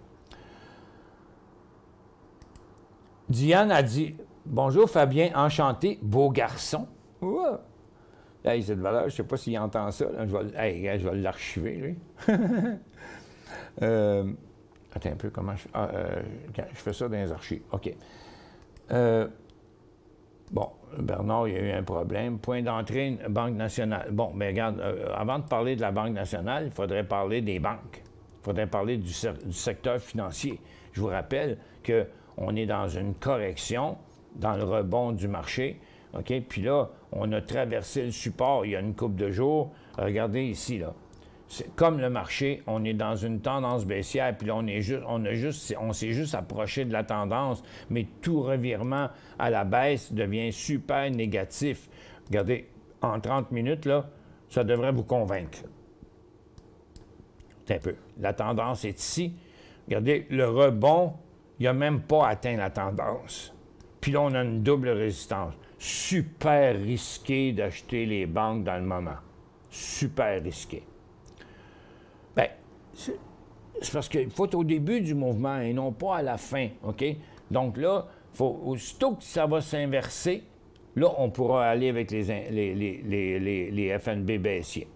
Diane a dit « Bonjour Fabien, enchanté, beau garçon. » Ouah. Hey, cette valeur, je ne sais pas s'il entend ça. Là. Je vais l'archiver, lui. Attends un peu, comment je fais? Je fais ça dans les archives. OK. Bon, Bernard, il y a eu un problème. Point d'entrée, Banque nationale. Bon, mais regarde, avant de parler de la Banque nationale, il faudrait parler des banques. Il faudrait parler du secteur financier. Je vous rappelle qu'on est dans une correction dans le rebond du marché. OK? Puis là, on a traversé le support il y a une couple de jours. Regardez ici, là. Comme le marché, on est dans une tendance baissière, puis là, on s'est juste approché de la tendance, mais tout revirement à la baisse devient super négatif. Regardez, en 30 minutes, là, ça devrait vous convaincre. Un peu. La tendance est ici. Regardez, le rebond, il n'a même pas atteint la tendance. Puis là, on a une double résistance. Super risqué d'acheter les banques dans le moment. Super risqué. Bien, c'est parce qu'il faut être au début du mouvement et non pas à la fin, OK? Donc là, aussitôt que ça va s'inverser, là, on pourra aller avec les FNB baissiers.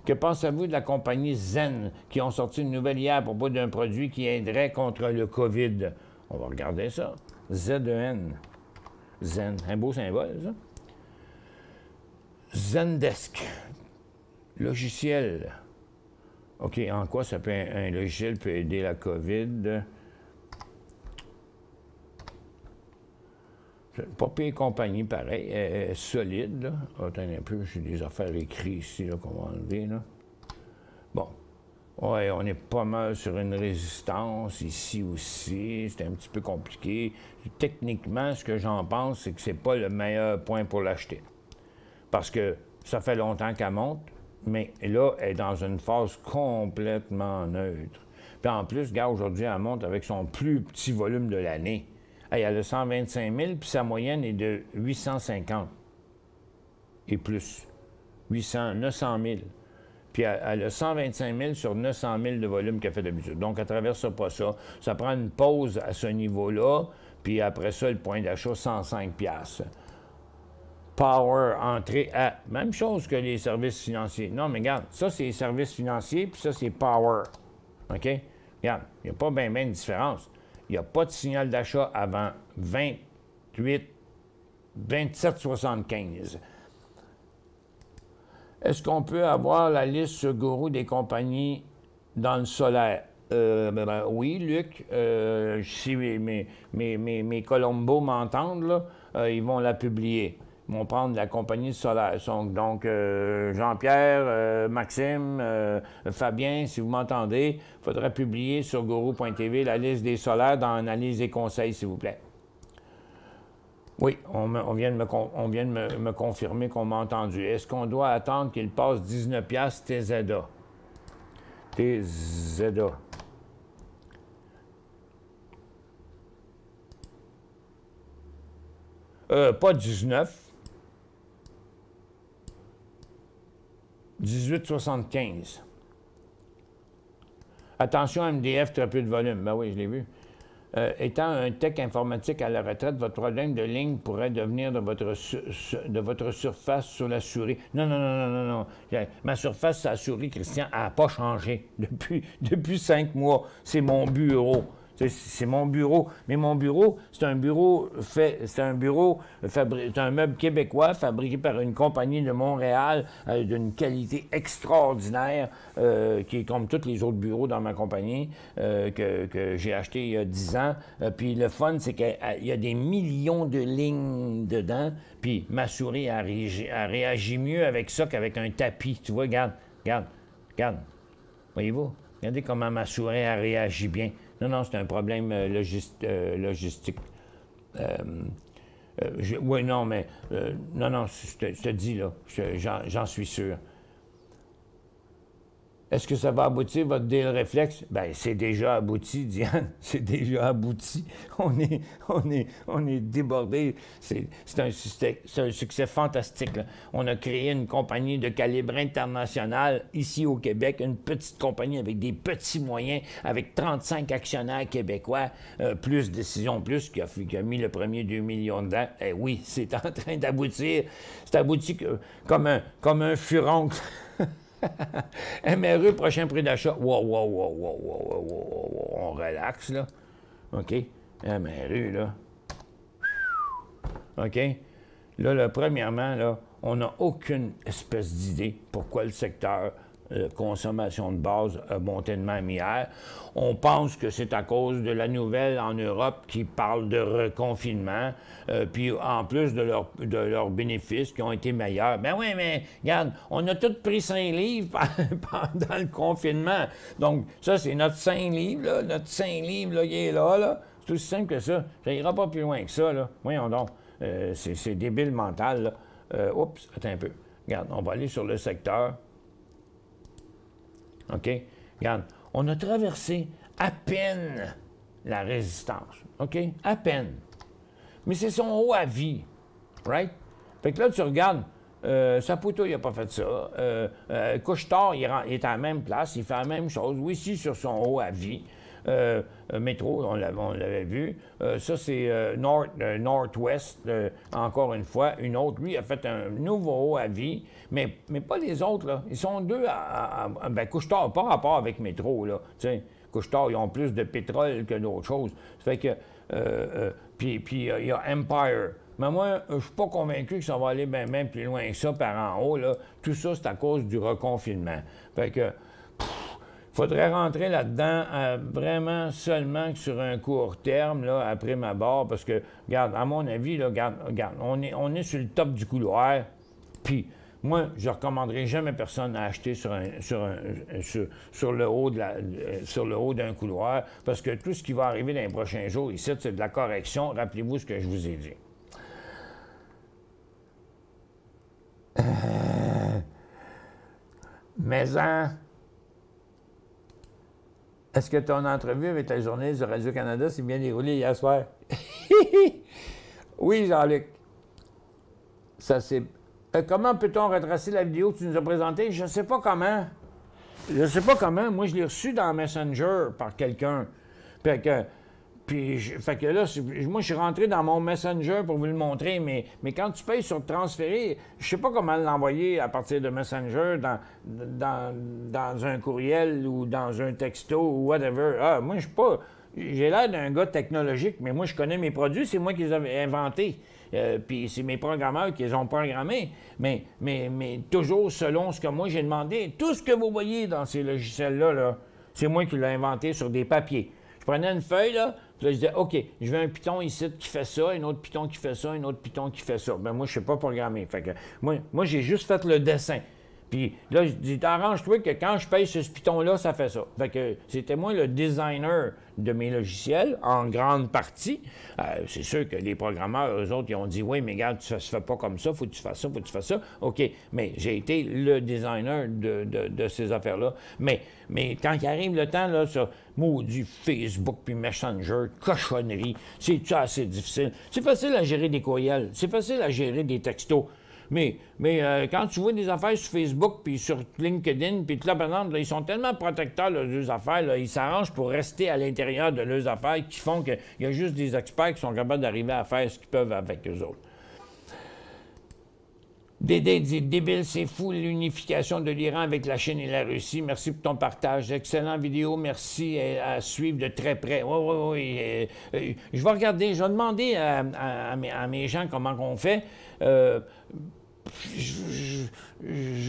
Que pensez-vous de la compagnie Zen, qui ont sorti une nouvelle hier à propos d'un produit qui aiderait contre le COVID? On va regarder ça. ZEN. Zen, un beau symbole, ça. Zendesk. Logiciel. OK, en quoi ça peut, un logiciel peut aider la COVID? Pas pire compagnie, pareil, solide, là. Attends un peu, j'ai des affaires écrites ici, là, qu'on va enlever, là. Bon. Ouais, on est pas mal sur une résistance, ici aussi, c'est un petit peu compliqué. Techniquement, ce que j'en pense, c'est que c'est pas le meilleur point pour l'acheter. Parce que ça fait longtemps qu'elle monte, mais là, elle est dans une phase complètement neutre. Puis en plus, regarde, aujourd'hui, elle monte avec son plus petit volume de l'année. Hey, elle a 125 000, puis sa moyenne est de 850 et plus. 900 000. Puis elle a 125 000 sur 900 000 de volume qu'elle fait d'habitude. Donc, elle ne traverse pas ça. Ça prend une pause à ce niveau-là, puis après ça, le point d'achat, 105 $. Power, entrée à... Même chose que les services financiers. Non, mais regarde, ça, c'est les services financiers, puis ça, c'est Power. OK? Regarde, il n'y a pas bien de différence. Il n'y a pas de signal d'achat avant 27,75. Est-ce qu'on peut avoir la liste sur Guru des compagnies dans le solaire? Oui, Luc. Si mes Colombos m'entendent, là, ils vont la publier. Ils vont prendre la compagnie solaire. Donc, Jean-Pierre, Maxime, Fabien, si vous m'entendez, il faudrait publier sur Guru.tv la liste des solaires dans Analyse et conseils, s'il vous plaît. Oui, on vient de me confirmer qu'on m'a entendu. Est-ce qu'on doit attendre qu'il passe 19 $ TZA? TZA. Pas 19. 18,75. Attention, MDF, très peu de volume. Ben oui, je l'ai vu. étant un tech informatique à la retraite, votre problème de ligne pourrait devenir de votre surface sur la souris. Non, non, non, non, non, non. Ma surface sur la souris, Christian, elle n'a pas changé depuis 5 mois. C'est mon bureau. C'est mon bureau. Mais mon bureau, c'est un meuble québécois fabriqué par une compagnie de Montréal d'une qualité extraordinaire, qui est comme tous les autres bureaux dans ma compagnie, que j'ai acheté il y a 10 ans. Puis le fun, c'est qu'il y a des millions de lignes dedans. Puis ma souris a réagi mieux avec ça qu'avec un tapis. Tu vois, regarde. Voyez-vous? Regardez comment ma souris a réagi bien. Non, non, c'est un problème logistique. Oui, non, mais... non, je te dis, là, j'en suis sûr. Est-ce que ça va aboutir, votre deal réflexe? Bien, c'est déjà abouti, Diane. C'est déjà abouti. On est débordé. C'est un succès fantastique, là. On a créé une compagnie de calibre international ici au Québec, une petite compagnie avec des petits moyens, avec 35 actionnaires québécois, plus Décision Plus, qui a mis le premier 2 millions dedans. Eh oui, c'est en train d'aboutir. C'est abouti comme un furoncle. MRE, prochain prix d'achat. Wow, on relaxe, là. OK? MRE, là. OK? Là, premièrement, là, on n'a aucune espèce d'idée pourquoi le secteur consommation de base a monté de même hier. On pense que c'est à cause de la nouvelle en Europe qui parle de reconfinement, puis en plus de leurs bénéfices qui ont été meilleurs. Ben oui, mais regarde, on a tous pris 5 livres pendant le confinement. Donc, ça, c'est notre 5 livres, là. Notre 5 livres, là, il est là. C'est aussi simple que ça. Ça ira pas plus loin que ça, là. Voyons donc. C'est débile mental, là. Oups, attends un peu. Regarde, on va aller sur le secteur. OK? Regarde, on a traversé à peine la résistance. OK? À peine. Mais c'est son haut à vie. Right? Fait que là, tu regardes, Saputo, il n'a pas fait ça. Couche-Tard, il est à la même place, il fait la même chose. Oui, ici, sur son haut à vie. Métro, on l'avait vu. Ça, c'est Northwest, encore une fois. Une autre, lui, a fait un nouveau haut à vie, mais pas les autres, là. Ils sont deux ben, Couche-Tard, pas rapport avec Métro, là. Tu sais, Couche-Tard, ils ont plus de pétrole que d'autres choses. Ça fait que... puis il y a Empire. Mais moi, je ne suis pas convaincu que ça va aller bien plus loin que ça par en haut, là. Tout ça, c'est à cause du reconfinement. Fait que... Il faudrait rentrer là-dedans vraiment seulement sur un court terme, là, après ma barre, parce que, regarde, à mon avis, là, regarde, on est sur le top du couloir, puis moi, je ne recommanderais jamais personne à acheter sur le haut d'un couloir, parce que tout ce qui va arriver dans les prochains jours, ici, c'est de la correction. Rappelez-vous ce que je vous ai dit. Mais est-ce que ton entrevue avec la journaliste de Radio-Canada s'est bien déroulée hier soir? Oui, Jean-Luc. Ça c'est. Comment peut-on retracer la vidéo que tu nous as présentée? Je ne sais pas comment. Moi, je l'ai reçue dans Messenger par quelqu'un. Fait que là, moi, je suis rentré dans mon Messenger pour vous le montrer, mais quand tu payes sur transférer, je sais pas comment l'envoyer à partir de Messenger dans un courriel ou dans un texto ou whatever. Ah, moi, je suis pas... J'ai l'air d'un gars technologique, mais moi, je connais mes produits, c'est moi qui les ai inventés. Puis c'est mes programmeurs qui les ont programmés, mais toujours selon ce que moi j'ai demandé. Tout ce que vous voyez dans ces logiciels-là, là, c'est moi qui l'ai inventé sur des papiers. Je prenais une feuille, là, puis là, je disais, OK, je veux un Python ici qui fait ça, un autre Python qui fait ça, un autre Python qui fait ça. Ben moi, je ne sais pas programmer. Fait que moi j'ai juste fait le dessin. Puis là, je dis, arrange-toi que quand je paye sur ce Python-là, ça fait ça. Fait que c'était moi le designer de mes logiciels, en grande partie. C'est sûr que les programmeurs, eux autres, ils ont dit, oui, mais regarde, ça se fait pas comme ça, faut que tu fasses ça, faut que tu fasses ça. OK, mais j'ai été le designer de ces affaires-là. Mais quand il arrive le temps, là, ça, maudit Facebook puis Messenger, cochonnerie, c'est assez difficile. C'est facile à gérer des courriels, c'est facile à gérer des textos. Mais quand tu vois des affaires sur Facebook, puis sur LinkedIn, puis tout là, par exemple, là, ils sont tellement protecteurs de leurs affaires, là, ils s'arrangent pour rester à l'intérieur de leurs affaires, qui font qu'il y a juste des experts qui sont capables d'arriver à faire ce qu'ils peuvent avec eux autres. Dédé dit « Débile, c'est fou, l'unification de l'Iran avec la Chine et la Russie. Merci pour ton partage. Excellente vidéo. Merci à suivre de très près. » Oui. Je vais regarder, je vais demander à mes gens comment on fait. Je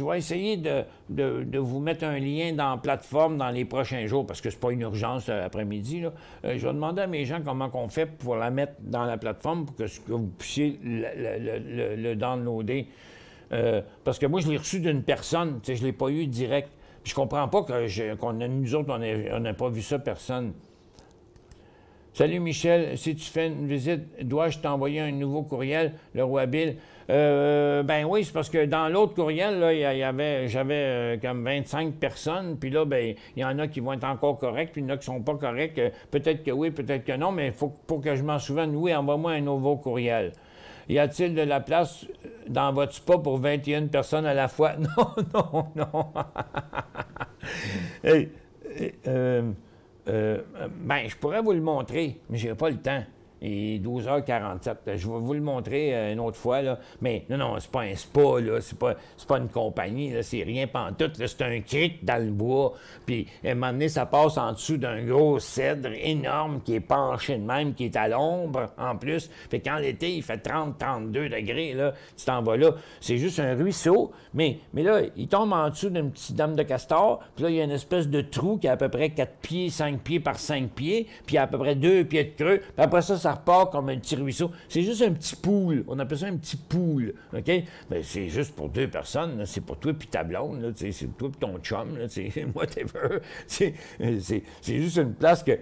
vais essayer de vous mettre un lien dans la plateforme dans les prochains jours, parce que c'est pas une urgence après-midi. Je vais demander à mes gens comment on fait pour la mettre dans la plateforme pour que vous puissiez le downloader. Parce que moi, je l'ai reçu d'une personne, je ne l'ai pas eu direct. Puis je comprends pas nous autres, on n'a pas vu ça, personne. Salut Michel, si tu fais une visite, dois-je t'envoyer un nouveau courriel, le roi Bill? Ben oui, c'est parce que dans l'autre courriel, là, j'avais comme 25 personnes, puis là, ben, il y en a qui vont être encore corrects, puis il y en a qui ne sont pas corrects. Peut-être que oui, peut-être que non, mais pour que je m'en souvienne, oui, envoie-moi un nouveau courriel. Y a-t-il de la place dans votre spa pour 21 personnes à la fois? Non. Hey, ben, je pourrais vous le montrer, mais je n'ai pas le temps. Et 12h47. Je vais vous le montrer une autre fois, là. Mais non, c'est pas un spa, là. C'est pas une compagnie, là. C'est rien pantoute, là. C'est un cric dans le bois. Puis, à un moment donné, ça passe en dessous d'un gros cèdre énorme qui est penché de même, qui est à l'ombre, en plus. Fait qu'en l'été, il fait 30-32 degrés, là. Tu t'en vas là. C'est juste un ruisseau. Mais là, il tombe en dessous d'une petite dame de castor. Puis là, il y a une espèce de trou qui a à peu près 4 pieds, 5 pieds par 5 pieds. Puis à peu près 2 pieds de creux. Puis après ça repart comme un petit ruisseau. C'est juste un petit pool. On appelle ça un petit pool. OK? Ben, c'est juste pour 2 personnes. C'est pour toi et ta blonde. Là, c'est toi et ton chum. Là, whatever. C'est juste une place que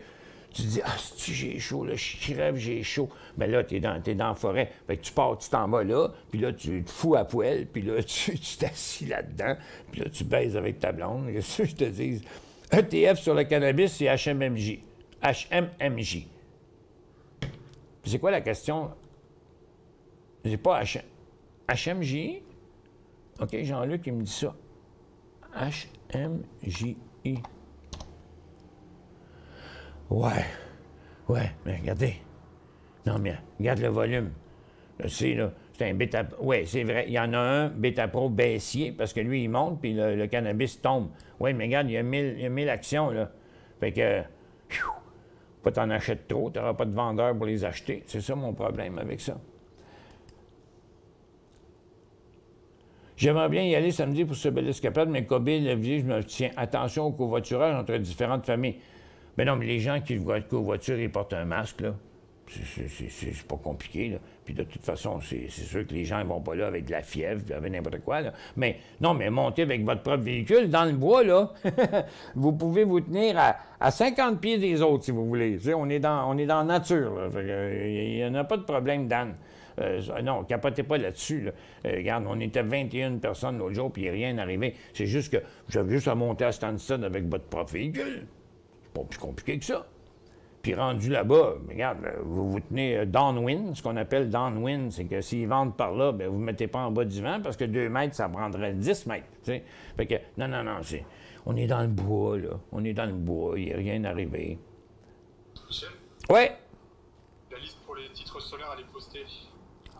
tu dis, ah, si j'ai chaud, là, je crève, j'ai chaud. Ben là, t'es dans la forêt. Fait que tu pars, tu t'en vas là, puis là, tu te fous à poêle, puis là, tu t'assis là-dedans, puis là, tu baises avec ta blonde. Qu'est-ce que je te dis? ETF sur le cannabis, c'est HMMJ. HMMJ. C'est quoi la question? J'ai pas HMJ? OK, Jean-Luc, il me dit ça. HMJI. Ouais, mais regardez. Non, mais regarde le volume. C'est un bêta... Oui, c'est vrai. Il y en a un bêta pro baissier, parce que lui, il monte, puis le cannabis tombe. Oui, mais regarde, il y a 1000 actions, là. Fait que... Pas t'en achètes trop, tu n'auras pas de vendeur pour les acheter. C'est ça mon problème avec ça. J'aimerais bien y aller samedi pour ce bel escapade, mais COVID, le vie, je me tiens. Attention au covoiturage entre différentes familles. Mais non, mais les gens qui covoiturent, ils portent un masque, là. C'est pas compliqué, là. Puis de toute façon, c'est sûr que les gens ne vont pas là avec de la fièvre, puis avec n'importe quoi, là. Mais non, mais montez avec votre propre véhicule dans le bois, là. Vous pouvez vous tenir à 50 pieds des autres, si vous voulez. On est dans la nature, là. Il n'y en a pas de problème, Dan. Non, capotez pas là-dessus. Là. Regarde, on était 21 personnes l'autre jour, puis il n'y a rien arrivé. C'est juste que j'avais juste à monter à Stansted avec votre propre véhicule. C'est pas plus compliqué que ça. Puis rendu là-bas, regarde, vous vous tenez downwind, ce qu'on appelle downwind, c'est que s'ils vendent par là, bien, vous ne mettez pas en bas du vent, parce que 2 mètres, ça prendrait 10 mètres. T'sais. Fait que, non, on est dans le bois, là. On est dans le bois, il n'y a rien arrivé. Michel? Oui? La liste pour les titres solaires, elle est postée.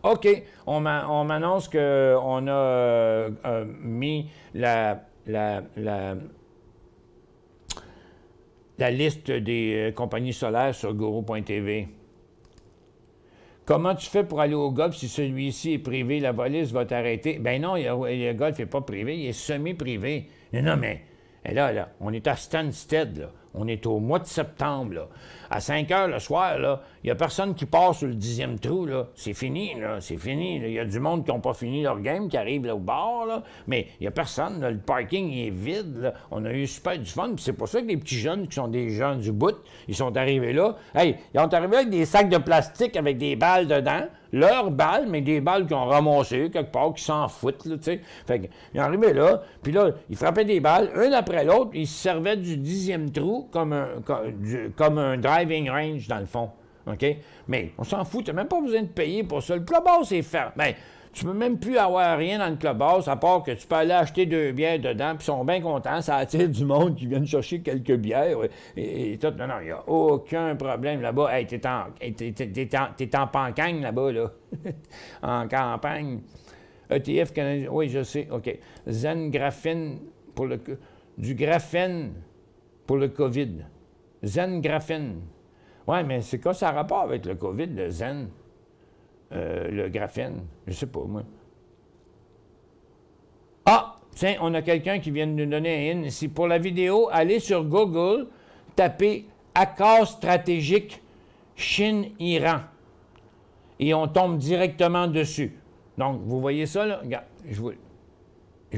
OK. On m'annonce qu'on a mis la liste des compagnies solaires sur Guru.tv. Comment tu fais pour aller au golf si celui-ci est privé? La police va t'arrêter. Ben non, le golf n'est pas privé, il est semi-privé. Non, mais là, on est à Stansted, là. On est au mois de septembre, là. À 5 heures le soir, là, il n'y a personne qui part sur le 10e trou, là. C'est fini, là. C'est fini. Il y a du monde qui n'ont pas fini leur game, qui arrive là au bar, là. Mais il n'y a personne, là. Le parking il est vide, là. On a eu super du fun. Puis c'est pour ça que les petits jeunes qui sont des jeunes du bout, ils sont arrivés là. Hey, ils sont arrivés avec des sacs de plastique avec des balles dedans. Leurs balles, mais des balles qu'ils ont ramassées quelque part, qui s'en foutent, là, tu sais. Fait qu'ils sont arrivés là, puis là, ils frappaient des balles, un après l'autre, ils se servaient du 10e trou comme un driving range, dans le fond. OK? Mais on s'en fout, t'as même pas besoin de payer pour ça. Le plat bas, c'est faire. Ben, Tu peux même plus avoir rien dans le clubhouse, à part que tu peux aller acheter 2 bières dedans, puis ils sont bien contents, ça attire du monde qui vient chercher quelques bières, et tout. Non, il n'y a aucun problème là-bas. Hey, t'es en pancagne là-bas, là, en campagne. ETF canadien, oui, je sais, OK. Zen graphène du graphène pour le COVID. Zen graphène. Oui, mais c'est quoi ça a rapport avec le COVID, le zen? Le graphène? Je sais pas, moi. Ah! Tiens, on a quelqu'un qui vient de nous donner un in ici. Pour la vidéo, allez sur Google, tapez accord stratégique Chine-Iran. Et on tombe directement dessus. Donc, vous voyez ça, là? Regarde, je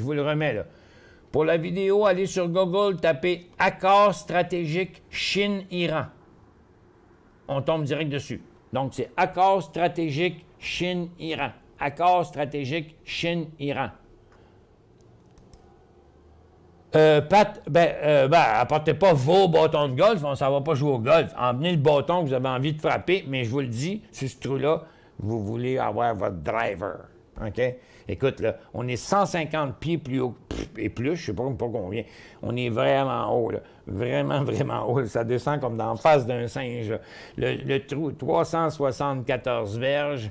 vous le remets, là. Pour la vidéo, allez sur Google, tapez accord stratégique Chine-Iran. On tombe direct dessus. Donc, c'est accord stratégique Chine-Iran. Accord stratégique Chine-Iran. Pat, apportez pas vos bâtons de golf, on ne va pas jouer au golf. Emmenez le bâton que vous avez envie de frapper, mais je vous le dis, sur ce trou-là, vous voulez avoir votre driver. OK? Écoute, là, on est 150 pieds plus haut et plus, je ne sais pas combien. On est vraiment haut, là. Vraiment, vraiment haut. Ça descend comme dans la face d'un singe. Le trou, 374 verges,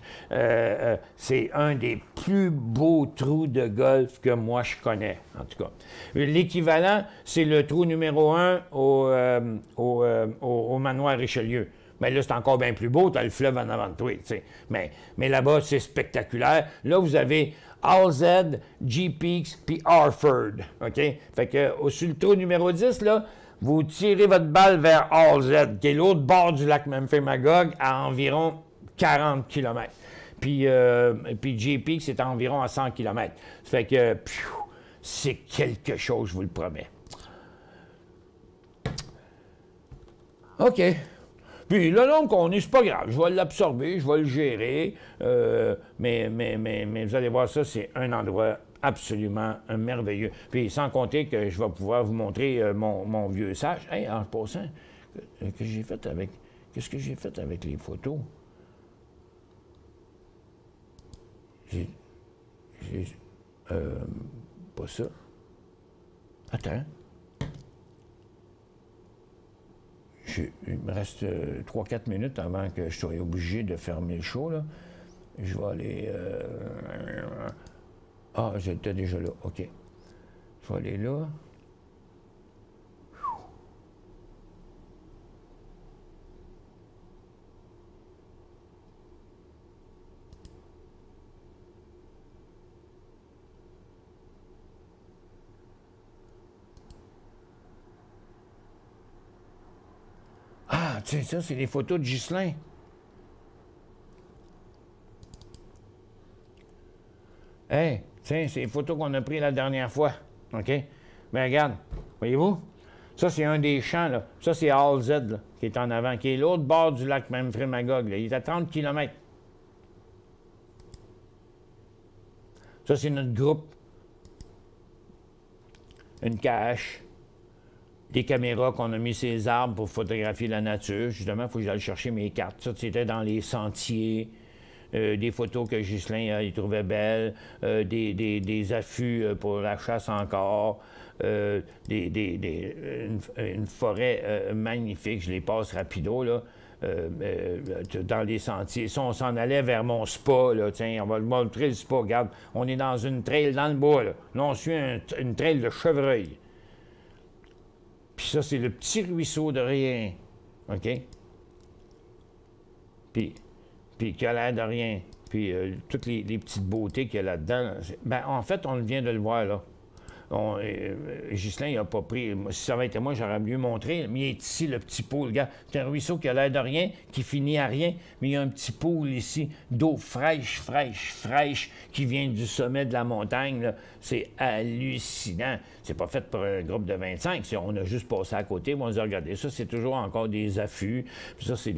c'est un des plus beaux trous de golf que moi je connais, en tout cas. L'équivalent, c'est le trou numéro 1 au manoir Richelieu. Mais là, c'est encore bien plus beau, tu as le fleuve en avant de toi, tu sais. Mais là-bas, c'est spectaculaire. Là, vous avez All-Z, G-Peaks, puis Harford, OK? Fait que sur le trou numéro 10, là, vous tirez votre balle vers All-Z, qui est l'autre bord du lac Memphremagog, à environ 40 km. Puis G-Peaks, c'est environ à 100 km. Ça fait que, c'est quelque chose, je vous le promets. OK. Puis le long qu'on est, c'est pas grave. Je vais l'absorber, je vais le gérer. Mais vous allez voir ça, c'est un endroit absolument merveilleux. Puis sans compter que je vais pouvoir vous montrer mon vieux sage. Hey, en passant, qu'est-ce que j'ai fait avec les photos? Pas ça. Attends. Il me reste 3-4 minutes avant que je sois obligé de fermer le show, là. Je vais aller... Ah, j'étais déjà là. OK. Je vais aller là. Ah, tu sais, ça, c'est les photos de Ghislain. Hey, tiens, c'est les photos qu'on a prises la dernière fois. OK? Mais regarde, voyez-vous? Ça, c'est un des champs, là. Ça, c'est All-Z, là, qui est en avant, qui est l'autre bord du lac Memphremagog, là. Il est à 30 km. Ça, c'est notre groupe. Une cache. Des caméras qu'on a mis sur les arbres pour photographier la nature. Justement, il faut que j'aille chercher mes cartes. Ça, c'était dans les sentiers. Des photos que Ghislain il trouvait belles. Des affûts pour la chasse encore. Une forêt magnifique. Je les passe rapido, là. Dans les sentiers. Ça, on s'en allait vers mon spa, là. Tiens, on va le montrer le spa. Regarde, on est dans une trail dans le bois, là. Là, on suit une trail de chevreuil. Puis ça, c'est le petit ruisseau de rien. OK? Puis qui a l'air de rien. Puis toutes les petites beautés qu'il y a là-dedans. Ben, en fait, on vient de le voir, là. Ghislain, il n'a pas pris... Si ça avait été moi, j'aurais mieux montré. Mais il est ici, le petit pool. Regarde, c'est un ruisseau qui a l'air de rien, qui finit à rien. Mais il y a un petit pool ici, d'eau fraîche, qui vient du sommet de la montagne. C'est hallucinant. C'est pas fait pour un groupe de 25. On a juste passé à côté. On se dit, regardez, ça, c'est toujours encore des affûts. Puis ça, c'est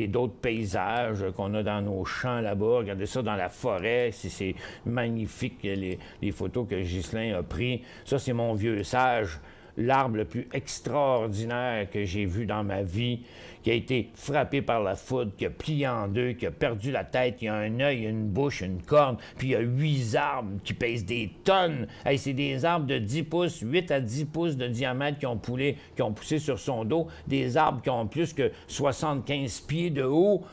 d'autres paysages qu'on a dans nos champs là-bas. Regardez ça dans la forêt. C'est magnifique, les photos que Ghislain a prises. Ça, c'est mon vieux sage, l'arbre le plus extraordinaire que j'ai vu dans ma vie, qui a été frappé par la foudre, qui a plié en deux, qui a perdu la tête, il y a un œil, une bouche, une corne, puis il y a 8 arbres qui pèsent des tonnes. Hey, c'est des arbres de 10 pouces, 8 à 10 pouces de diamètre qui ont poussé sur son dos, des arbres qui ont plus que 75 pieds de haut,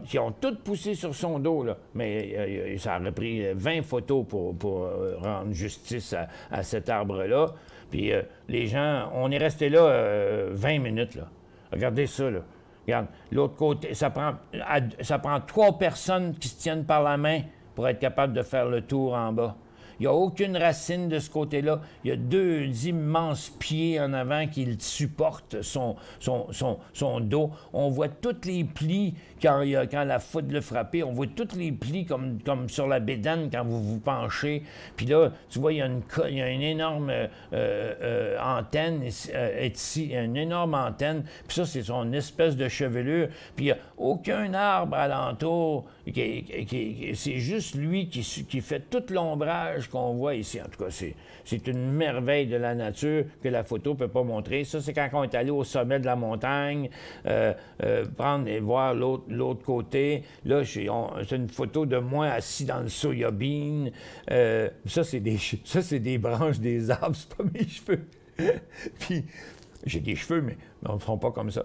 qui ont tous poussé sur son dos, là. Mais ça aurait pris 20 photos pour rendre justice à cet arbre-là. Puis les gens, on est resté là 20 minutes, là. Regardez ça, là. Regarde, l'autre côté, ça prend 3 personnes qui se tiennent par la main pour être capable de faire le tour en bas. Il n'y a aucune racine de ce côté-là. Il y a 2 immenses pieds en avant qui supportent son dos. On voit tous les plis quand la foudre l'a frappé. On voit tous les plis comme sur la bédane quand vous vous penchez. Puis là, tu vois, il y a une énorme antenne ici, une énorme antenne. Puis ça, c'est son espèce de chevelure. Puis il n'y a aucun arbre alentour. C'est juste lui qui fait tout l'ombrage qu'on voit ici. En tout cas, c'est une merveille de la nature que la photo ne peut pas montrer. Ça, c'est quand on est allé au sommet de la montagne, prendre et voir l'autre côté. Là, c'est une photo de moi assis dans le soya bean. Ça, c'est des branches des arbres, c'est pas mes cheveux. Puis, j'ai des cheveux, mais on ne fera pas comme ça.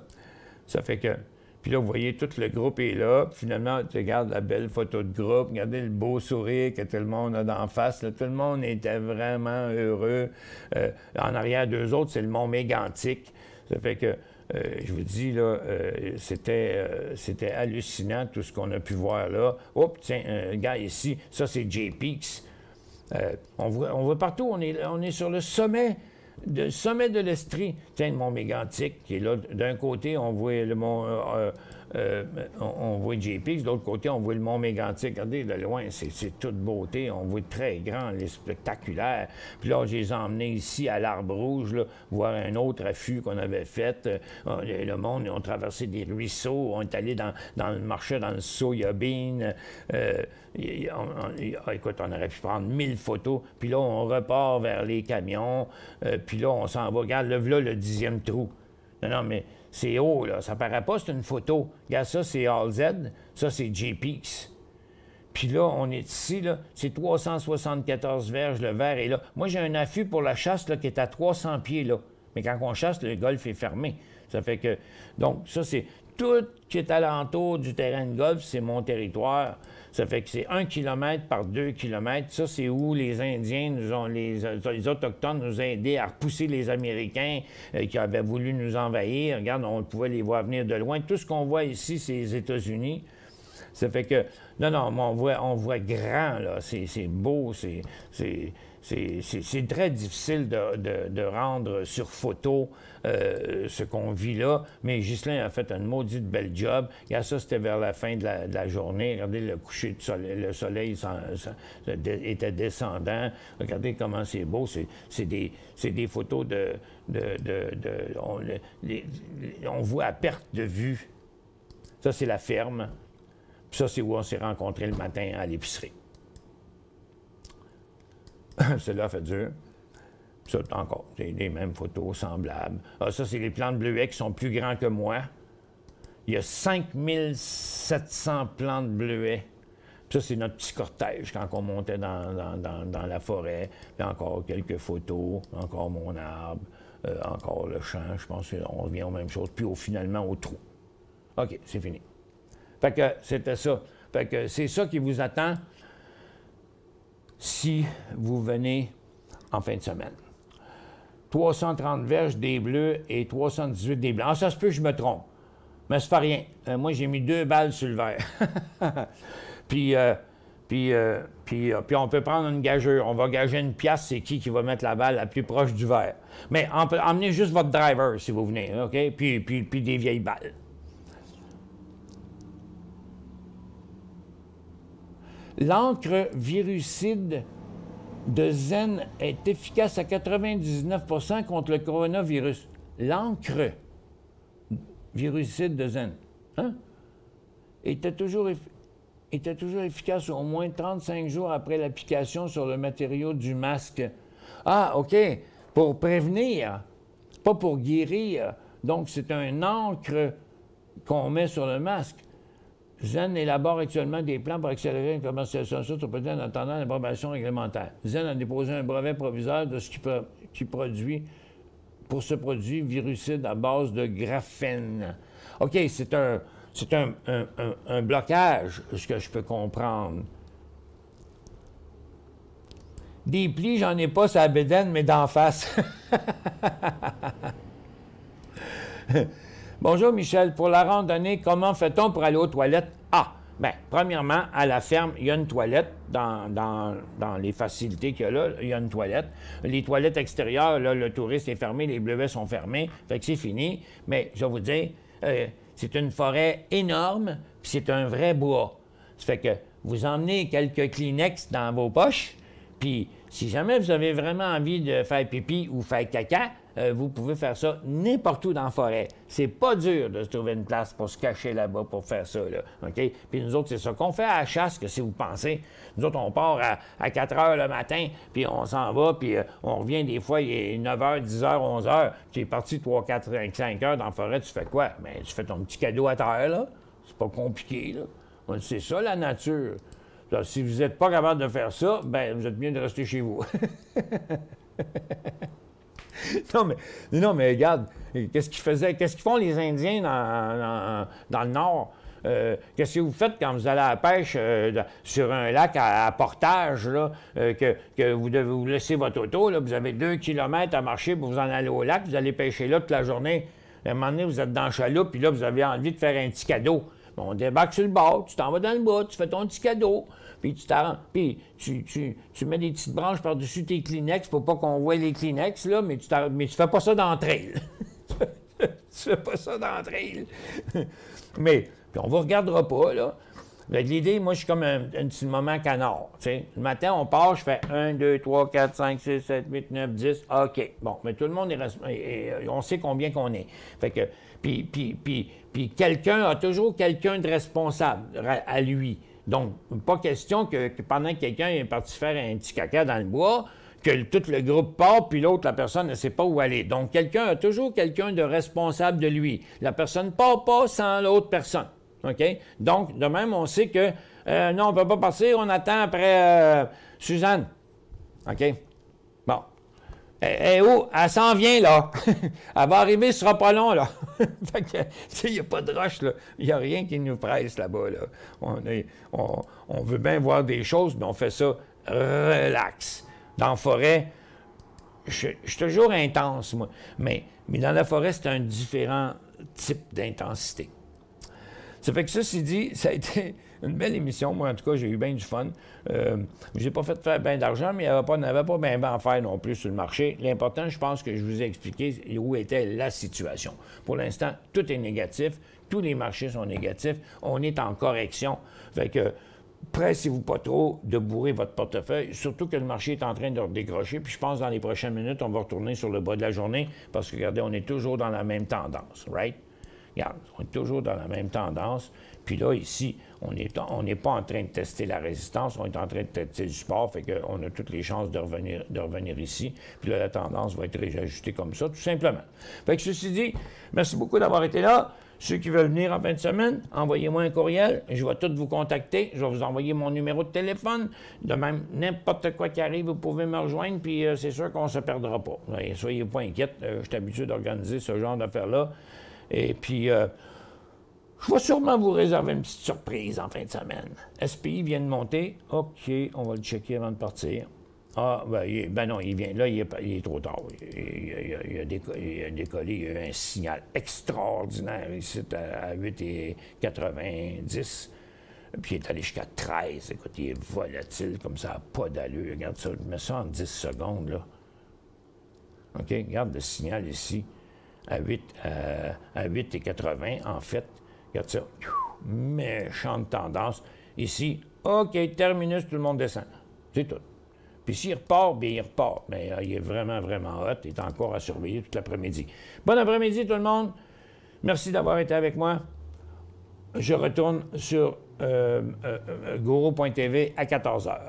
Ça fait que... Puis là, vous voyez, tout le groupe est là. Puis finalement, tu regardes la belle photo de groupe. Regardez le beau sourire que tout le monde a d'en face. Là. Tout le monde était vraiment heureux. En arrière d'eux autres, c'est le mont Mégantic. Ça fait que, je vous dis, là, c'était hallucinant tout ce qu'on a pu voir là. Oups, tiens, un gars ici, ça, c'est Jay Peaks. On voit partout, on est sur le sommet de l'Estrie, tiens, le mont Mégantic, qui est là. D'un côté, on voit le mont... on voit Jay Peaks, de l'autre côté, on voit le mont Mégantic. Regardez, de loin, c'est toute beauté. On voit très grand, les spectaculaires. Puis là, je les ai emmenés ici, à l'Arbre Rouge, là, voir un autre affût qu'on avait fait. Le monde, ils ont traversé des ruisseaux, on est allé dans le marché, dans le soya bean. Écoute, on aurait pu prendre 1000 photos. Puis là, on repart vers les camions. Puis là, on s'en va. Regarde, là, le 10e trou. Non, mais c'est haut, là. Ça paraît pas, c'est une photo. Regarde, ça, c'est All Z. Ça, c'est Jay Peaks. Puis là, on est ici, là. C'est 374 verges, le verre est là. Moi, j'ai un affût pour la chasse, là, qui est à 300 pieds, là. Mais quand on chasse, le golf est fermé. Ça fait que... Donc, ça, c'est... Tout qui est alentour du terrain de golf, c'est mon territoire. Ça fait que c'est 1 kilomètre par 2 kilomètres. Ça, c'est où les Indiens, les Autochtones nous ont aidés à repousser les Américains qui avaient voulu nous envahir. Regarde, on pouvait les voir venir de loin. Tout ce qu'on voit ici, c'est les États-Unis. Ça fait que... Non, on voit grand, là. C'est beau, c'est très difficile de rendre sur photo ce qu'on vit là, mais Ghislain a fait une maudite belle job. Regarde, ça, c'était vers la fin de la journée. Regardez le coucher de soleil, le soleil était descendant. Regardez comment c'est beau. C'est des photos on voit à perte de vue. Ça, c'est la ferme. Puis ça, c'est où on s'est rencontrés le matin à l'épicerie. Celle-là fait dur. Ça, encore, c'est les mêmes photos semblables. Ah, ça, c'est les plants de bleuets qui sont plus grands que moi. Il y a 5700 plants de bleuets. Puis ça, c'est notre petit cortège quand on montait dans la forêt. Puis encore quelques photos, encore mon arbre, encore le champ. Je pense qu'on revient aux mêmes choses. Puis finalement, au trou. OK, c'est fini. Fait que c'était ça. Fait que c'est ça qui vous attend si vous venez en fin de semaine. 330 verges des bleus et 318 des blancs. Ah, ça se peut, je me trompe. Mais ça fait rien. Moi, j'ai mis 2 balles sur le verre. Puis on peut prendre une gageure. On va gager une pièce, c'est qui va mettre la balle la plus proche du verre. Mais emmenez juste votre driver si vous venez, OK? Puis des vieilles balles. L'encre virucide de Zen est efficace à 99% contre le coronavirus. L'encre virucide de Zen était toujours efficace au moins 35 jours après l'application sur le matériau du masque. Ah, OK. Pour prévenir, pas pour guérir. Donc, c'est un encre qu'on met sur le masque. Zen élabore actuellement des plans pour accélérer la commercialisation sur en attendant l'approbation réglementaire. Zen a déposé un brevet provisoire de ce qui produit pour ce produit virucide à base de graphène. OK, c'est un blocage, ce que je peux comprendre. Des plis, j'en ai pas sur la bédaine, mais d'en face. Bonjour Michel, pour la randonnée, comment fait-on pour aller aux toilettes? Ah, bien, premièrement, à la ferme, il y a une toilette. Dans les facilités qu'il y a là, il y a une toilette. Les toilettes extérieures, là, le touriste est fermé, les bleuets sont fermés, fait que c'est fini. Mais je vais vous dire, c'est une forêt énorme, puis c'est un vrai bois. Ça fait que vous emmenez quelques Kleenex dans vos poches, puis si jamais vous avez vraiment envie de faire pipi ou faire caca, vous pouvez faire ça n'importe où dans la forêt. C'est pas dur de se trouver une place pour se cacher là-bas pour faire ça, là. OK? Puis nous autres, c'est ça qu'on fait à la chasse, que si vous pensez. Nous autres, on part à 4 heures le matin, puis on s'en va, puis on revient des fois, il est 9 h, 10 h, 11 h, tu es parti 3, 4, 5 heures dans la forêt, tu fais quoi? Bien, tu fais ton petit cadeau à terre, là. C'est pas compliqué, là. C'est ça, la nature. Alors, si vous n'êtes pas capable de faire ça, bien, vous êtes mieux de rester chez vous. Non, mais regarde, qu'est-ce qu'ils font les Indiens dans le Nord? Qu'est-ce que vous faites quand vous allez à la pêche sur un lac à portage, là, que vous devez vous laisser votre auto, là, vous avez 2 kilomètres à marcher pour vous en aller au lac, vous allez pêcher là toute la journée. À un moment donné, vous êtes dans le chaloupe, puis là, vous avez envie de faire un petit cadeau. On débarque sur le bord, tu t'en vas dans le bois, tu fais ton petit cadeau, puis tu mets des petites branches par-dessus tes Kleenex pour pas qu'on voie les Kleenex, là, mais tu fais pas ça dans le trail. Tu fais pas ça dans le trail. Mais, puis on vous regardera pas, là. L'idée, moi, je suis comme un petit moment canard, tu sais. Le matin, on part, je fais 1, 2, 3, 4, 5, 6, 7, 8, 9, 10, OK. Bon, mais tout le monde on sait combien qu'on est. Fait que, puis quelqu'un a toujours quelqu'un de responsable à lui. Donc, pas question que pendant que quelqu'un est parti faire un petit caca dans le bois, que tout le groupe part, puis l'autre, la personne ne sait pas où aller. Donc, quelqu'un a toujours quelqu'un de responsable de lui. La personne ne part pas sans l'autre personne. OK? Donc, de même, on sait que non, on ne peut pas passer, on attend après Suzanne. OK? Bon. Oh, elle s'en vient, là. Elle va arriver, ce sera pas long, là. Fait que, tu sais, il n'y a pas de rush, là. Il n'y a rien qui nous presse là-bas, là. On veut bien voir des choses, mais on fait ça relax. Dans la forêt, je suis toujours intense, moi. Mais dans la forêt, c'est un différent type d'intensité. Ça fait que ceci dit, ça a été une belle émission. Moi, en tout cas, j'ai eu bien du fun. J'ai pas fait faire bien d'argent, mais il n'avait pas bien à faire non plus sur le marché. L'important, je pense que je vous ai expliqué où était la situation. Pour l'instant, tout est négatif. Tous les marchés sont négatifs. On est en correction. Fait que pressez-vous pas trop de bourrer votre portefeuille, surtout que le marché est en train de redécrocher. Puis je pense que dans les prochaines minutes, on va retourner sur le bas de la journée parce que, regardez, on est toujours dans la même tendance, right? Regarde, on est toujours dans la même tendance. Puis là, ici, on n'est pas en train de tester la résistance, on est en train de tester le support, fait qu'on a toutes les chances de revenir ici. Puis là, la tendance va être réajustée comme ça, tout simplement. Fait que ceci dit, merci beaucoup d'avoir été là. Ceux qui veulent venir en fin de semaine, envoyez-moi un courriel. Je vais tous vous contacter. Je vais vous envoyer mon numéro de téléphone. De même, n'importe quoi qui arrive, vous pouvez me rejoindre, puis c'est sûr qu'on ne se perdra pas. Soyez pas inquiets, je suis habitué d'organiser ce genre d'affaires-là. Et puis, je vais sûrement vous réserver une petite surprise en fin de semaine. SPI vient de monter. OK, on va le checker avant de partir. Ah, ben non, il vient. Là, il est trop tard. Il a décollé. Il y a eu un signal extraordinaire ici à 8,90. Puis il est allé jusqu'à 13. Écoute, il est volatile comme ça, pas d'allure. Regarde ça, je mets ça en 10 secondes, là. OK, regarde le signal ici. À 8,80, en fait. Regarde ça. Méchante tendance. Ici, OK, terminus, tout le monde descend. C'est tout. Puis s'il repart, bien, il repart. Mais il est vraiment, vraiment hot. Il est encore à surveiller toute l'après-midi. Bon après-midi, tout le monde. Merci d'avoir été avec moi. Je retourne sur Guru.tv à 14 h.